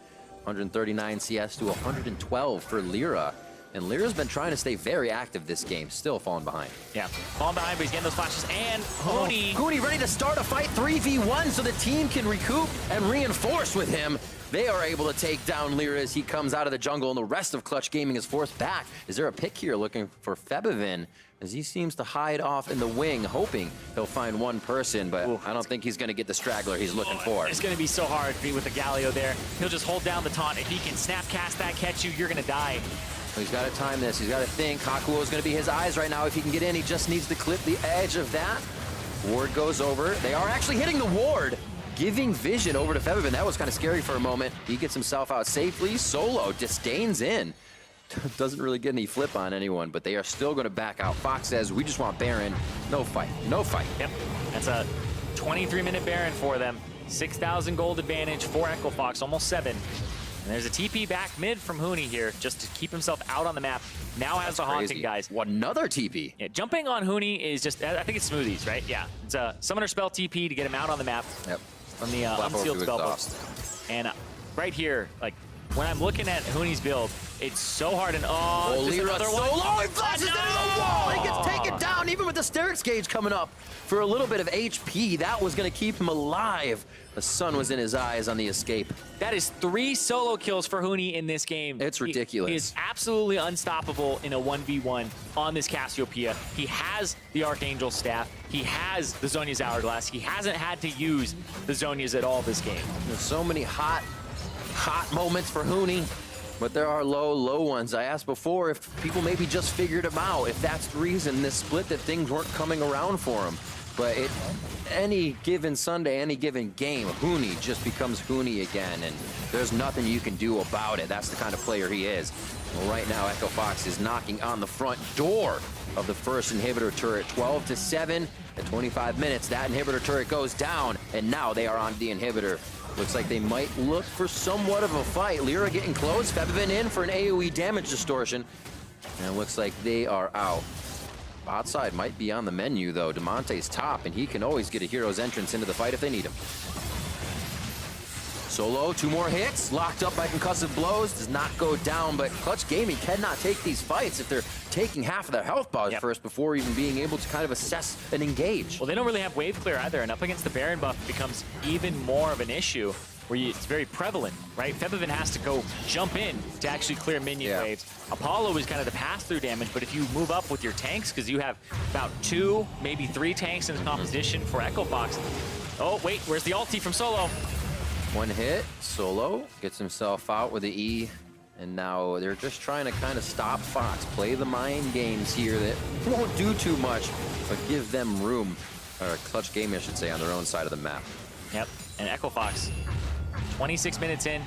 Speaker 2: 139 CS to 112 for Lyra. And Lyra's been trying to stay very active this game, still falling behind.
Speaker 1: Yeah, falling behind, but he's getting those flashes. And Huni.
Speaker 2: Huni ready to start a fight 3v1 so the team can recoup and reinforce with him. They are able to take down Lyra as he comes out of the jungle, and the rest of Clutch Gaming is forced back. Is there a pick here looking for Febivin as he seems to hide off in the wing, hoping he'll find one person, but I don't think he's going to get the straggler he's looking for.
Speaker 1: It's going to be so hard with the Galio there. He'll just hold down the taunt. If he can snap cast that, catch you, you're going to die.
Speaker 2: He's got to time this. He's got to think. Hakuo is going to be his eyes right now. If he can get in, he just needs to clip the edge of that. Ward goes over. They are actually hitting the ward, giving vision over to Febivin. That was kind of scary for a moment. He gets himself out safely. Solo disdains in. Doesn't really get any flip on anyone, but they are still going to back out. Fox says, we just want Baron. No fight. No fight.
Speaker 1: Yep. That's a 23-minute Baron for them. 6,000 gold advantage for Echo Fox, almost 7. And there's a TP back mid from Huni here just to keep himself out on the map. Now has the Haunting, guys.
Speaker 2: Another TP.
Speaker 1: Yeah, jumping on Huni is just, I think it's smoothies, right? Yeah. It's a Summoner Spell TP to get him out on the map.
Speaker 2: Yep.
Speaker 1: On the unsealed spell book. And right here, like, when I'm looking at Huni's build, it's so hard. And
Speaker 2: Lyra Solo, he flashes into the wall. He gets taken down, even with the Sterix gauge coming up for a little bit of HP. That was going to keep him alive. The sun was in his eyes on the escape.
Speaker 1: That is 3 solo kills for Huni in this game.
Speaker 2: It's ridiculous.
Speaker 1: He is absolutely unstoppable in a 1v1 on this Cassiopeia. He has the Archangel staff. He has the Zhonya's Hourglass. He hasn't had to use the Zhonya's at all this game.
Speaker 2: There's so many hot moments for Huni, but there are low ones. I asked before if people maybe just figured him out, if that's the reason this split, that things weren't coming around for him. But any given Sunday, any given game, Huni just becomes Huni again, and there's nothing you can do about it. That's the kind of player he is. Well, right now, Echo Fox is knocking on the front door of the first inhibitor turret. 12-7 at 25 minutes. That inhibitor turret goes down, and now they are on the inhibitor. Looks like they might look for somewhat of a fight. Lyra getting close. Febivin in for an AoE damage distortion. And it looks like they are out. Bot side might be on the menu, though. Demonte's top, and he can always get a hero's entrance into the fight if they need him. Solo, 2 more hits, locked up by concussive blows, does not go down, but Clutch Gaming cannot take these fights if they're taking half of their health bars first before even being able to kind of assess and engage.
Speaker 1: Well, they don't really have wave clear either, and up against the Baron buff becomes even more of an issue where it's very prevalent, right? Febiven has to go jump in to actually clear minion waves. Apollo is kind of the pass-through damage, but if you move up with your tanks, because you have about 2, maybe 3 tanks in the composition for Echo Fox. Oh, wait, where's the ulti from Solo?
Speaker 2: 1 hit, Solo gets himself out with the E, and now they're just trying to kind of stop Fox, play the mind games here that won't do too much, but give them room, or Clutch Gaming, I should say, on their own side of the map.
Speaker 1: Yep, and Echo Fox, 26 minutes in,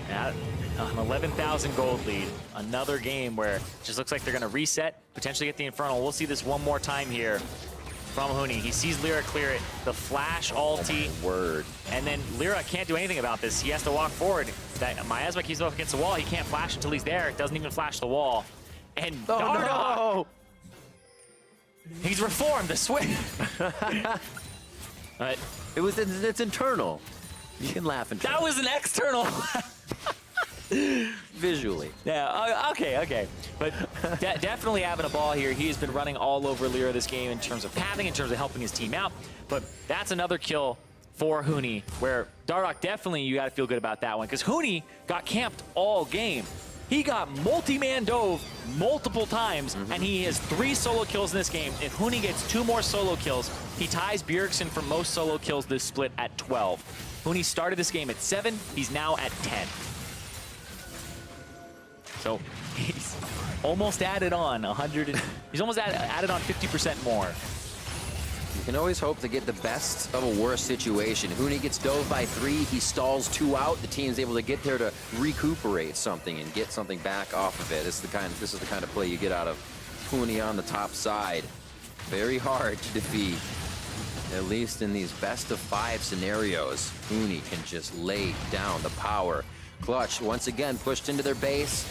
Speaker 1: at an 11,000 gold lead. Another game where it just looks like they're going to reset, potentially get the Infernal. We'll see this one more time here from Huni. He sees Lyra clear it, the flash ulti.
Speaker 2: Oh, word.
Speaker 1: And then Lyra can't do anything about this. He has to walk forward. That Miasma keeps up against the wall. He can't flash until he's there. Doesn't even flash the wall. And
Speaker 2: Oh,
Speaker 1: he's reformed, I swear. But
Speaker 2: it's internal. You can laugh and
Speaker 1: that was an external.
Speaker 2: visually.
Speaker 1: Yeah, okay. But definitely having a ball here. He has been running all over Lyra this game in terms of pathing, in terms of helping his team out. But that's another kill for Huni, where Dardoch definitely, you got to feel good about that one, because Huni got camped all game. He got multi-man dove multiple times, and he has 3 solo kills in this game. If Huni gets 2 more solo kills, he ties Bjergsen for most solo kills this split at 12. Huni started this game at 7, he's now at 10. So he's almost added on 100. He's almost added on 50% more.
Speaker 2: You can always hope to get the best of a worse situation. Huni gets dove by 3, he stalls 2 out. The team's able to get there to recuperate something and get something back off of it. This is the kind of play you get out of Huni on the top side. Very hard to defeat. At least in these best of 5 scenarios, Huni can just lay down the power. Clutch once again pushed into their base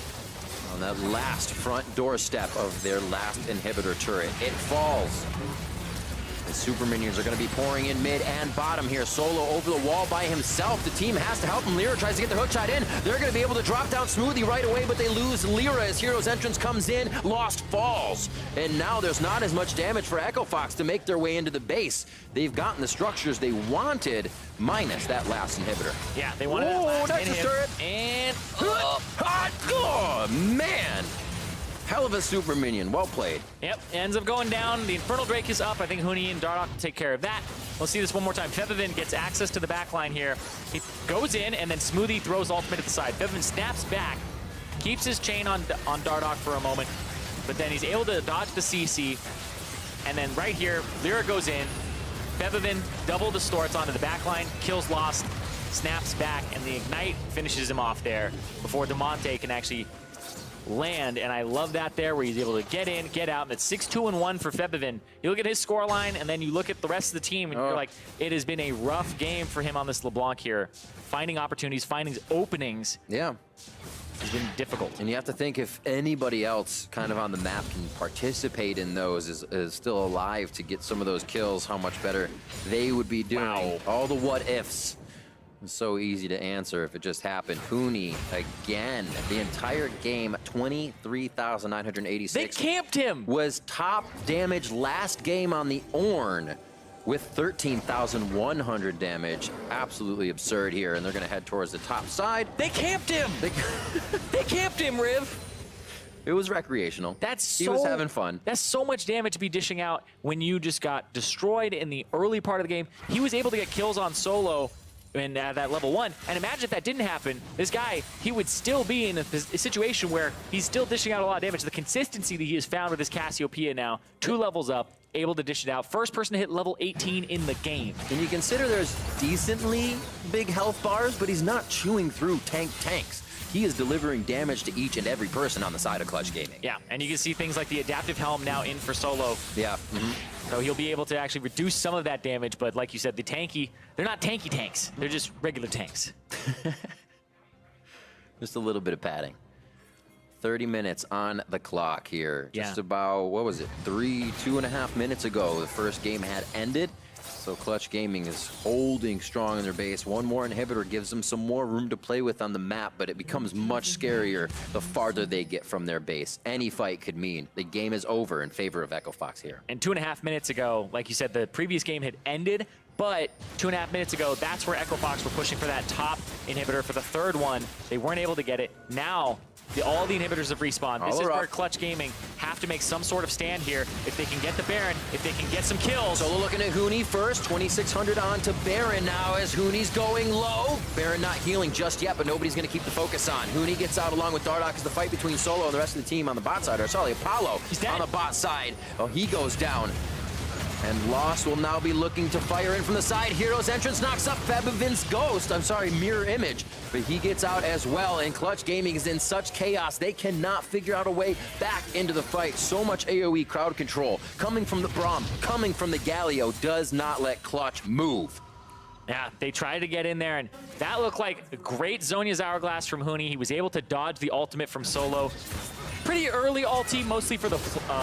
Speaker 2: on that last front doorstep of their last inhibitor turret. It falls. The super minions are going to be pouring in mid and bottom here. Solo over the wall by himself. The team has to help him. Lyra tries to get the hook shot in. They're going to be able to drop down Smoothie right away, but they lose Lyra as Hero's entrance comes in. Lost falls. And now there's not as much damage for Echo Fox to make their way into the base. They've gotten the structures they wanted, minus that last inhibitor.
Speaker 1: Yeah, they wanted that last
Speaker 2: that's a
Speaker 1: inhib.
Speaker 2: turret.
Speaker 1: And
Speaker 2: Oh, man. Hell of a super minion. Well played.
Speaker 1: yep, ends up going down. The Infernal Drake is up. I think Huni and Dardoch will take care of that. We'll see this one more time. Febiven gets access to the back line here. He goes in, and then Smoothie throws ultimate at the side. Febiven snaps back, keeps his chain on Dardoch for a moment, but then he's able to dodge the CC. And then right here, Lyra goes in. Febiven double distorts onto the back line, kills Lost, snaps back, and the Ignite finishes him off there before Demonte can actually land, and I love that there where he's able to get in, get out, and it's 6-2-1 for Febiven. You look at his score line, and then you look at the rest of the team, and you're like, it has been a rough game for him on this LeBlanc here. Finding opportunities, finding openings
Speaker 2: Yeah.
Speaker 1: has been difficult.
Speaker 2: And you have to think if anybody else kind of on the map can participate in those, is still alive to get some of those kills, how much better they would be doing.
Speaker 1: Wow.
Speaker 2: All the what ifs. It's so easy to answer if it just happened. Huni, again, the entire game, 23,986.
Speaker 1: They camped him!
Speaker 2: Was top damage last game on the Ornn with 13,100 damage. Absolutely absurd here, and they're going to head towards the top side.
Speaker 1: They camped him! They camped him, Riv!
Speaker 2: It was recreational. He was having fun.
Speaker 1: That's so much damage to be dishing out when you just got destroyed in the early part of the game. He was able to get kills on Solo in that level 1, and imagine if that didn't happen, this guy, he would still be in a situation where he's still dishing out a lot of damage. The consistency that he has found with his Cassiopeia now, 2 levels up, able to dish it out. First person to hit level 18 in the game.
Speaker 2: And you consider there's decently big health bars, but he's not chewing through tanks. He is delivering damage to each and every person on the side of Clutch Gaming.
Speaker 1: Yeah, and you can see things like the adaptive helm now in for Solo.
Speaker 2: Yeah.
Speaker 1: So he'll be able to actually reduce some of that damage, but like you said, they're not tanky tanks. They're just regular tanks.
Speaker 2: Just a little bit of padding. 30 minutes on the clock here.
Speaker 1: Yeah.
Speaker 2: Just about, what was it, 2.5 minutes ago, the first game had ended. So Clutch Gaming is holding strong in their base. One more inhibitor gives them some more room to play with on the map, but it becomes much scarier the farther they get from their base. Any fight could mean the game is over in favor of Echo Fox here.
Speaker 1: And 2.5 minutes ago, like you said, the previous game had ended, but 2.5 minutes ago, that's where Echo Fox were pushing for that top inhibitor for the third one. They weren't able to get it. Now, all the inhibitors have respawned. This is where Clutch Gaming have to make some sort of stand here. If they can get the Baron, if they can get some kills.
Speaker 2: Solo looking at Huni first, 2,600 on to Baron now as Huni's going low. Baron not healing just yet, but nobody's going to keep the focus on. Huni gets out along with Dardoch as the fight between Solo and the rest of the team on the bot side. Or sorry, Apollo on the bot side. Oh, he goes down. And Lost will now be looking to fire in from the side. Hero's entrance knocks up Febiven's ghost. I'm sorry, mirror image. But he gets out as well. And Clutch Gaming is in such chaos. They cannot figure out a way back into the fight. So much AoE crowd control coming from the Braum, coming from the Galio does not let Clutch move.
Speaker 1: Yeah, they tried to get in there, and that looked like a great Zhonya's Hourglass from Huni. He was able to dodge the ultimate from Solo. Pretty early ulti, mostly for the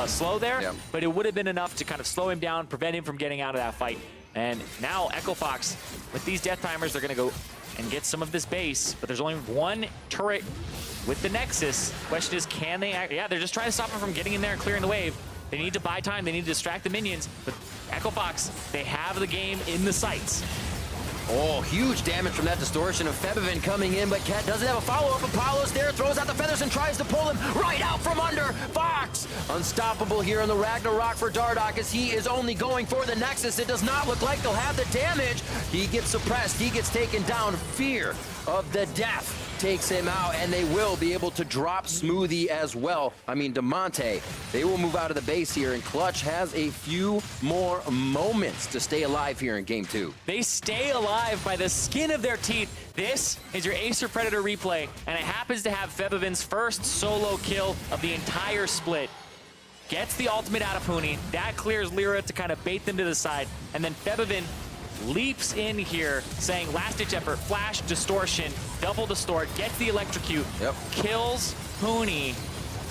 Speaker 1: slow there, but it would have been enough to kind of slow him down, prevent him from getting out of that fight. And now Echo Fox, with these death timers, they're going to go and get some of this base, but there's only one turret with the Nexus. Question is, can they act? Yeah, they're just trying to stop him from getting in there and clearing the wave. They need to buy time. They need to distract the minions, but Echo Fox, they have the game in the sights.
Speaker 2: Oh, huge damage from that distortion of Febiven coming in, but Cat doesn't have a follow-up. Apollo's there, throws out the feathers and tries to pull him right out from under. Fox, unstoppable here in the Ragnarok for Dardoch as he is only going for the Nexus. It does not look like they'll have the damage. He gets suppressed, he gets taken down. Fear of the death takes him out, and they will be able to drop Smoothie as well. I mean, DeMonte, they will move out of the base here, and Clutch has a few more moments to stay alive here in game 2.
Speaker 1: They stay alive by the skin of their teeth. This is your Acer Predator replay, and it happens to have Febiven's first solo kill of the entire split. Gets the ultimate out of Huni. That clears Lyra to kind of bait them to the side, and then Febiven leaps in here saying last-ditch effort, flash, distortion, double distort, gets the electrocute, kills Huni,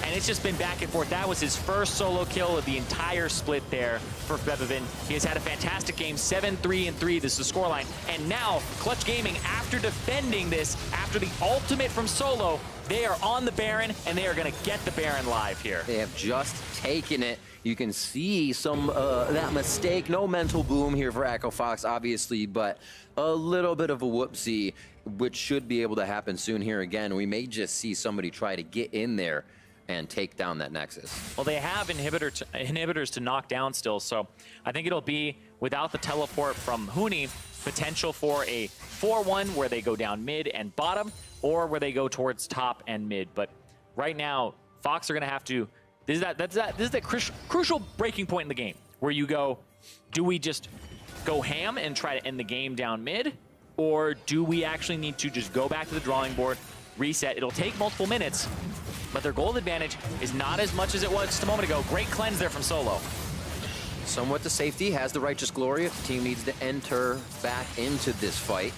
Speaker 1: and it's just been back and forth. That was his first solo kill of the entire split there for Febiven. He has had a fantastic game, 7-3-3, this is the scoreline. And now, Clutch Gaming, after defending this, after the ultimate from Solo, they are on the Baron, and they are gonna get the Baron live here.
Speaker 2: They have just taken it. You can see some that mistake. No mental boom here for Echo Fox, obviously, but a little bit of a whoopsie, which should be able to happen soon here again. We may just see somebody try to get in there and take down that Nexus.
Speaker 1: Well, they have inhibitors to knock down still, so I think it'll be, without the teleport from Huni, potential for a 4-1 where they go down mid and bottom, or where they go towards top and mid. But right now, Fox are going to have to... This is the crucial breaking point in the game, where you go, do we just go ham and try to end the game down mid, or do we actually need to just go back to the drawing board, reset? It'll take multiple minutes, but their gold advantage is not as much as it was just a moment ago. Great cleanse there from Solo.
Speaker 2: Somewhat to safety, has the Righteous Glory if the team needs to enter back into this fight.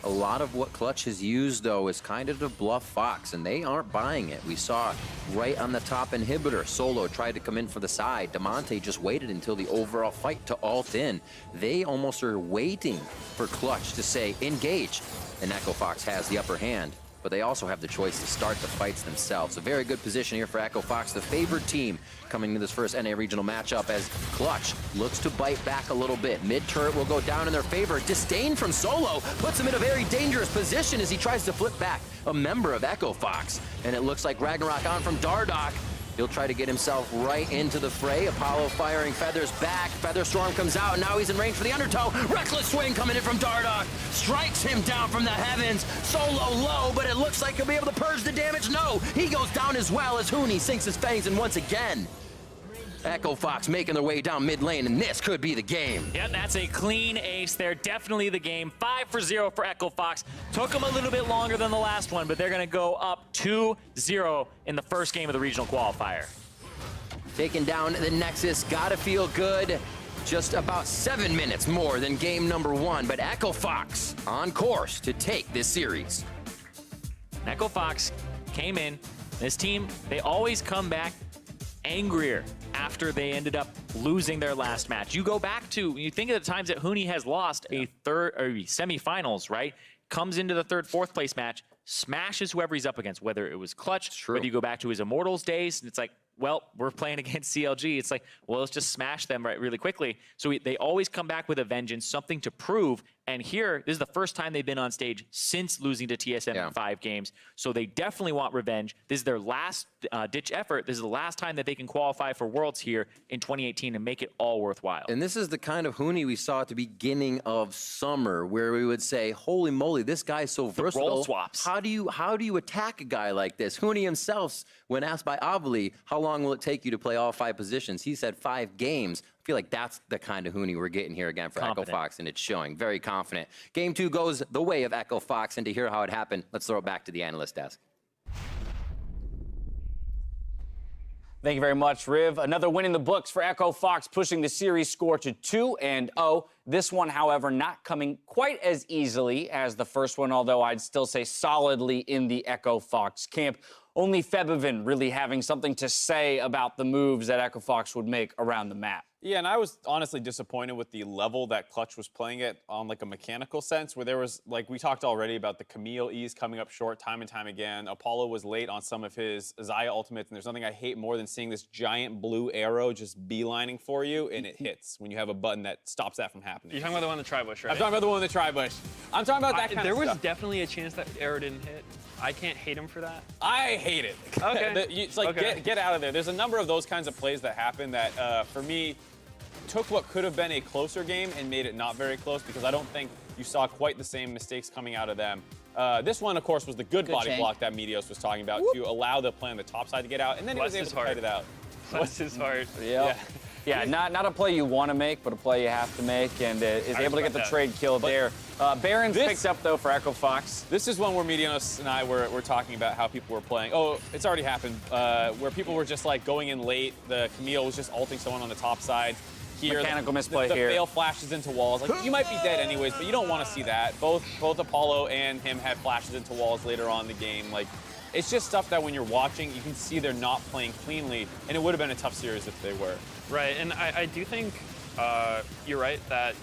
Speaker 2: A lot of what Clutch has used, though, is kind of to bluff Fox, and they aren't buying it. We saw right on the top inhibitor, Solo tried to come in for the side. DeMonte just waited until the overall fight to ult in. They almost are waiting for Clutch to say, engage, and Echo Fox has the upper hand. But they also have the choice to start the fights themselves. A very good position here for Echo Fox, the favored team coming to this first NA regional matchup as Clutch looks to bite back a little bit. Mid-turret will go down in their favor. Disdain from Solo puts him in a very dangerous position as he tries to flip back a member of Echo Fox. And it looks like Ragnarok on from Dardoch. He'll try to get himself right into the fray. Apollo firing feathers back. Feather Storm comes out, and now he's in range for the undertow. Reckless swing coming in from Dardoch. Strikes him down from the heavens. Solo low, but it looks like he'll be able to purge the damage. No, he goes down as well as Huni sinks his fangs in once again. Echo Fox making their way down mid lane, and this could be the game.
Speaker 1: Yeah, that's a clean ace there. Definitely the game. 5-0 for Echo Fox. Took them a little bit longer than the last one, but they're going to go up 2-0 in the first game of the regional qualifier.
Speaker 2: Taking down the Nexus, gotta feel good. Just about 7 minutes more than game number 1, but Echo Fox on course to take this series.
Speaker 1: Echo Fox came in. This team, they always come back angrier after they ended up losing their last match. You go back to, you think of the times that Huni has lost a semifinals, right? Comes into the third, fourth place match, smashes whoever he's up against, whether it was Clutch, whether you go back to his Immortals days, and it's like, well, we're playing against CLG. It's like, well, let's just smash them really quickly. So they always come back with a vengeance, something to prove. And here, this is the first time they've been on stage since losing to TSM in 5 games. So they definitely want revenge. This is their last ditch effort. This is the last time that they can qualify for Worlds here in 2018 and make it all worthwhile.
Speaker 2: And this is the kind of Huni we saw at the beginning of summer, where we would say, holy moly, this guy's so versatile.
Speaker 1: Role swaps.
Speaker 2: How do you attack a guy like this? Huni himself, when asked by Avali, how long will it take you to play all 5 positions? He said 5 games. I feel like that's the kind of Huni we're getting here again for Echo Fox, and it's showing. Very confident. Game 2 goes the way of Echo Fox, and to hear how it happened, let's throw it back to the analyst desk.
Speaker 3: Thank you very much, Riv. Another win in the books for Echo Fox, pushing the series score to 2-0. This one, however, not coming quite as easily as the first one, although I'd still say solidly in the Echo Fox camp. Only Febiven really having something to say about the moves that Echo Fox would make around the map.
Speaker 4: Yeah, and I was honestly disappointed with the level that Clutch was playing it on, like, a mechanical sense, where there was, like, we talked already about the Camille E's coming up short time and time again. Apollo was late on some of his Xayah ultimates, and there's nothing I hate more than seeing this giant blue arrow just beelining for you, and it hits when you have a button that stops that from happening.
Speaker 5: You're talking about the one in the tri-bush, right?
Speaker 4: I'm talking about the one in the tri-bush. I'm talking about that kind
Speaker 5: There
Speaker 4: of
Speaker 5: was
Speaker 4: stuff.
Speaker 5: definitely a chance that arrow didn't hit. I can't hate him for that.
Speaker 4: I hate it.
Speaker 5: Okay.
Speaker 4: It's like, get out of there. There's a number of those kinds of plays that happen that, for me, took what could have been a closer game and made it not very close, because I don't think you saw quite the same mistakes coming out of them. This one, of course, was the good body block that Medios was talking about to allow the play on the top side to get out, and then he was able to cut it out.
Speaker 5: Bless his heart.
Speaker 3: Yeah, not a play you want to make, but a play you have to make, and is able to get the trade kill there. Baron's picked up, though, for Echo Fox.
Speaker 4: This is one where Medios and I were talking about how people were playing. Oh, it's already happened. Where people were just, like, going in late. The Camille was just ulting someone on the top side. Here,
Speaker 3: mechanical misplay
Speaker 4: the
Speaker 3: here.
Speaker 4: fail flashes into walls. Like, you might be dead anyways, but you don't want to see that. Both Apollo and him had flashes into walls later on in the game. Like, it's just stuff that when you're watching, you can see they're not playing cleanly, and it would have been a tough series if they were.
Speaker 5: Right, and I do think you're right that,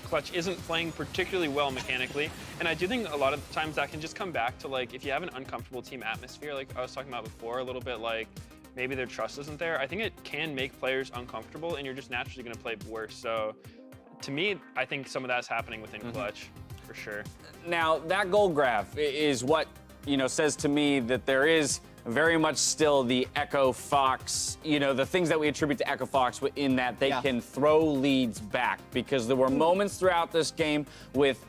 Speaker 5: Clutch isn't playing particularly well mechanically, and I do think a lot of times that can just come back to, like, if you have an uncomfortable team atmosphere, like I was talking about before, a little bit like maybe their trust isn't there. I think it can make players uncomfortable, and you're just naturally going to play worse. So, to me, I think some of that's happening within Clutch, for sure.
Speaker 3: Now, that goal graph is what, says to me that there is very much still the Echo Fox, the things that we attribute to Echo Fox in that they can throw leads back, because there were moments throughout this game with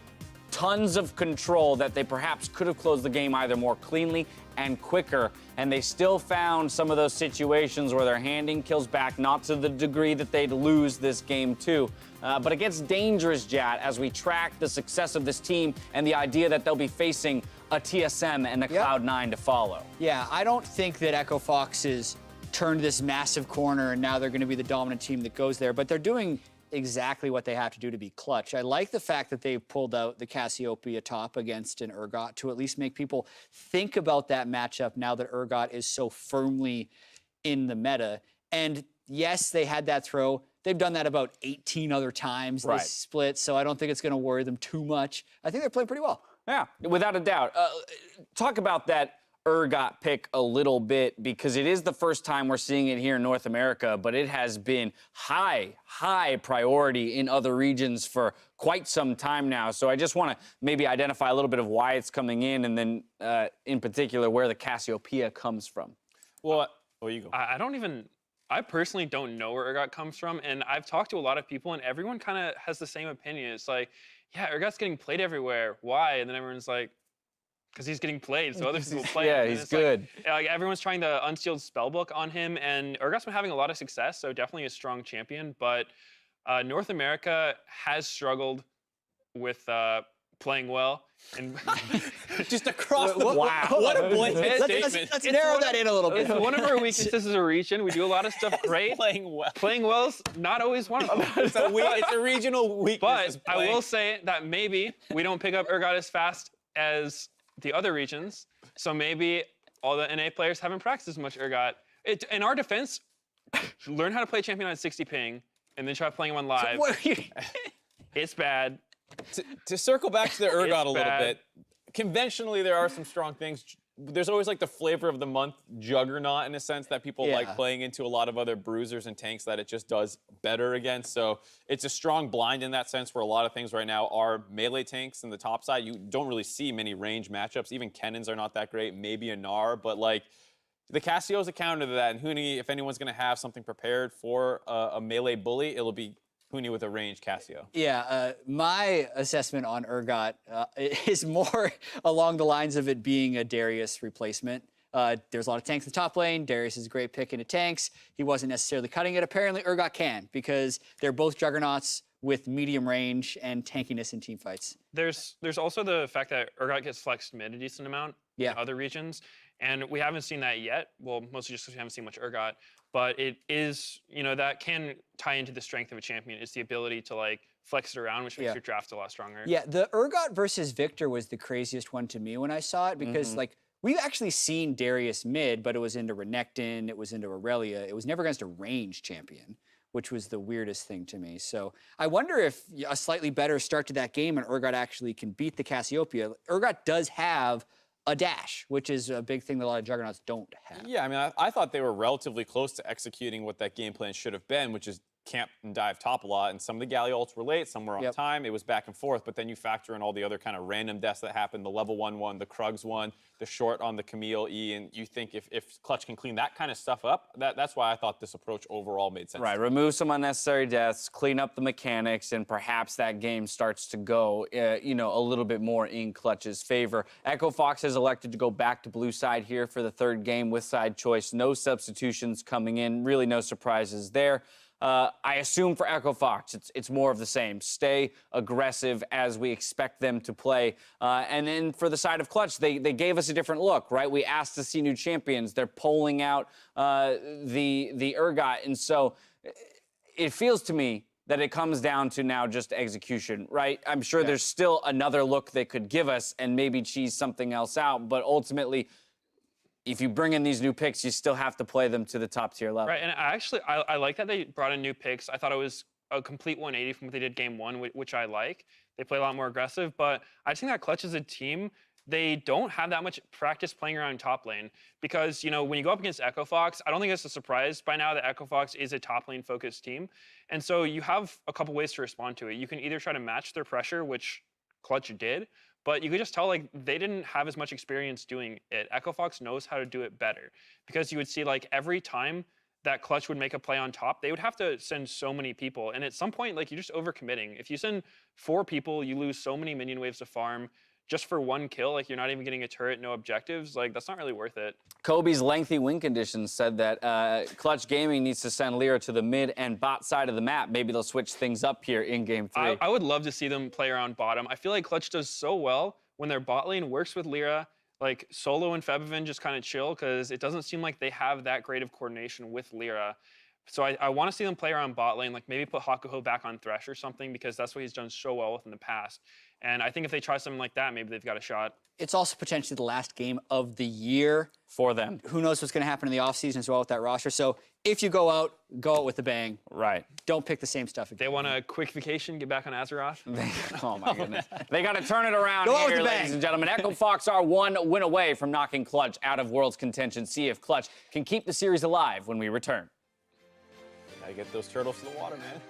Speaker 3: tons of control that they perhaps could have closed the game either more cleanly and quicker, and they still found some of those situations where they're handing kills back, not to the degree that they'd lose this game too. But it gets dangerous, Jat, as we track the success of this team and the idea that they'll be facing a TSM and a Cloud9 to follow.
Speaker 6: Yeah, I don't think that Echo Fox has turned this massive corner and now they're going to be the dominant team that goes there, but they're doing exactly what they have to do to be clutch. I like the fact that they've pulled out the Cassiopeia top against an Urgot to at least make people think about that matchup now that Urgot is so firmly in the meta. And yes, they had that throw. They've done that about 18 other times this split, so I don't think it's going to worry them too much. I think they're playing pretty well.
Speaker 3: Yeah, without a doubt. Talk about that Urgot pick a little bit, because it is the first time we're seeing it here in North America, but it has been high priority in other regions for quite some time now. So I just want to maybe identify a little bit of why it's coming in, and then in particular where the Cassiopeia comes from.
Speaker 4: Well, you go.
Speaker 5: I personally don't know where Urgot comes from, and I've talked to a lot of people, and everyone kind of has the same opinion. It's like, yeah, Urgot's getting played everywhere. Why? And then everyone's like, because he's getting played, so other people play him.
Speaker 3: He's good.
Speaker 5: Like everyone's trying to unsealed spellbook on him, and Urgot's been having a lot of success, so definitely a strong champion. But North America has struggled with playing well. And
Speaker 4: just across the
Speaker 3: wow.
Speaker 4: What a blatant statement.
Speaker 6: Let's narrow that in a little bit.
Speaker 5: It's one of our weaknesses as a region. We do a lot of stuff great.
Speaker 4: Playing well.
Speaker 5: Playing well's not always one of them.
Speaker 4: It's a regional weakness.
Speaker 5: But I will say that maybe we don't pick up Urgot as fast as the other regions, so maybe all the NA players haven't practiced as much Urgot. In our defense, learn how to play champion on 60 ping, and then try playing him on live.
Speaker 6: What are you-
Speaker 5: It's bad.
Speaker 4: To circle back to the Urgot
Speaker 5: It's
Speaker 4: a little
Speaker 5: bad.
Speaker 4: bit, conventionally there are some strong things. There's always like the flavor of the month juggernaut in a sense that people like
Speaker 6: Yeah.
Speaker 4: playing into a lot of other bruisers and tanks that it just does better against. So it's a strong blind in that sense where a lot of things right now are melee tanks in the top side. You don't really see many range matchups. Even Kennons are not that great, maybe a Gnar, but like the Cassio's a counter to that. And Huni, if anyone's going to have something prepared for a melee bully, it'll be Huni with a ranged Cassio.
Speaker 6: Yeah, my assessment on Urgot is more along the lines of it being a Darius replacement. There's a lot of tanks in the top lane. Darius is a great pick into tanks. He wasn't necessarily cutting it. Apparently, Urgot can because they're both juggernauts with medium range and tankiness in team fights.
Speaker 5: There's also the fact that Urgot gets flexed mid a decent amount
Speaker 6: Yeah.
Speaker 5: in other regions, and we haven't seen that yet. Well, mostly just because we haven't seen much Urgot. But it is, that can tie into the strength of a champion. It's the ability to like flex it around, which makes your draft a lot stronger.
Speaker 6: Yeah, the Urgot versus Victor was the craziest one to me when I saw it because like we've actually seen Darius mid, but it was into Renekton, it was into Aurelia. It was never against a ranged champion, which was the weirdest thing to me. So I wonder if a slightly better start to that game and Urgot actually can beat the Cassiopeia. Urgot does have a dash, which is a big thing that a lot of juggernauts don't have.
Speaker 4: Yeah, I mean, I thought they were relatively close to executing what that game plan should have been, which is camp and dive top a lot. And some of the Galley ults were late, some were on time. It was back and forth, but then you factor in all the other kind of random deaths that happened, the level 1-1, the Krugs one, the short on the Camille E, and you think if Clutch can clean that kind of stuff up, that's why I thought this approach overall made sense.
Speaker 3: Right, remove some unnecessary deaths, clean up the mechanics, and perhaps that game starts to go, a little bit more in Clutch's favor. Echo Fox has elected to go back to blue side here for the third game with side choice. No substitutions coming in, really no surprises there. I assume for Echo Fox, it's more of the same. Stay aggressive as we expect them to play. And then for the side of Clutch, they gave us a different look, right? We asked to see new champions. They're polling out the Urgot. And so it feels to me that it comes down to now just execution, right? I'm sure there's still another look they could give us and maybe cheese something else out. But ultimately, if you bring in these new picks, you still have to play them to the top tier level.
Speaker 5: Right, and I like that they brought in new picks. I thought it was a complete 180 from what they did game one, which I like. They play a lot more aggressive, but I just think that Clutch as a team, they don't have that much practice playing around top lane because, when you go up against Echo Fox, I don't think it's a surprise by now that Echo Fox is a top lane focused team. And so you have a couple ways to respond to it. You can either try to match their pressure, which Clutch did, but you could just tell, they didn't have as much experience doing it. Echo Fox knows how to do it better because you would see, every time that Clutch would make a play on top, they would have to send so many people. And at some point, you're just overcommitting. If you send 4 people, you lose so many minion waves to farm just for 1 kill. You're not even getting a turret, no objectives. That's not really worth it.
Speaker 3: Kobe's lengthy win conditions said that Clutch Gaming needs to send Lyra to the mid and bot side of the map. Maybe they'll switch things up here in game 3.
Speaker 5: I would love to see them play around bottom. I feel like Clutch does so well when their bot lane works with Lyra. Solo and Febiven just kind of chill because it doesn't seem like they have that great of coordination with Lyra. So I want to see them play around bot lane, maybe put Hakuho back on Thresh or something because that's what he's done so well with in the past. And I think if they try something like that, maybe they've got a shot.
Speaker 6: It's also potentially the last game of the year.
Speaker 3: For them.
Speaker 6: Who knows what's going to happen in the offseason as well with that roster. So if you go out with a bang.
Speaker 3: Right.
Speaker 6: Don't pick the same stuff again.
Speaker 5: They want a quick vacation, get back on Azeroth.
Speaker 3: Oh, my goodness. They got to turn it around
Speaker 6: Go out with
Speaker 3: here,
Speaker 6: the bang.
Speaker 3: ladies and gentlemen. Echo Fox are 1 win away from knocking Clutch out of World's contention. See if Clutch can keep the series alive when we return.
Speaker 4: Gotta get those turtles to the water, man.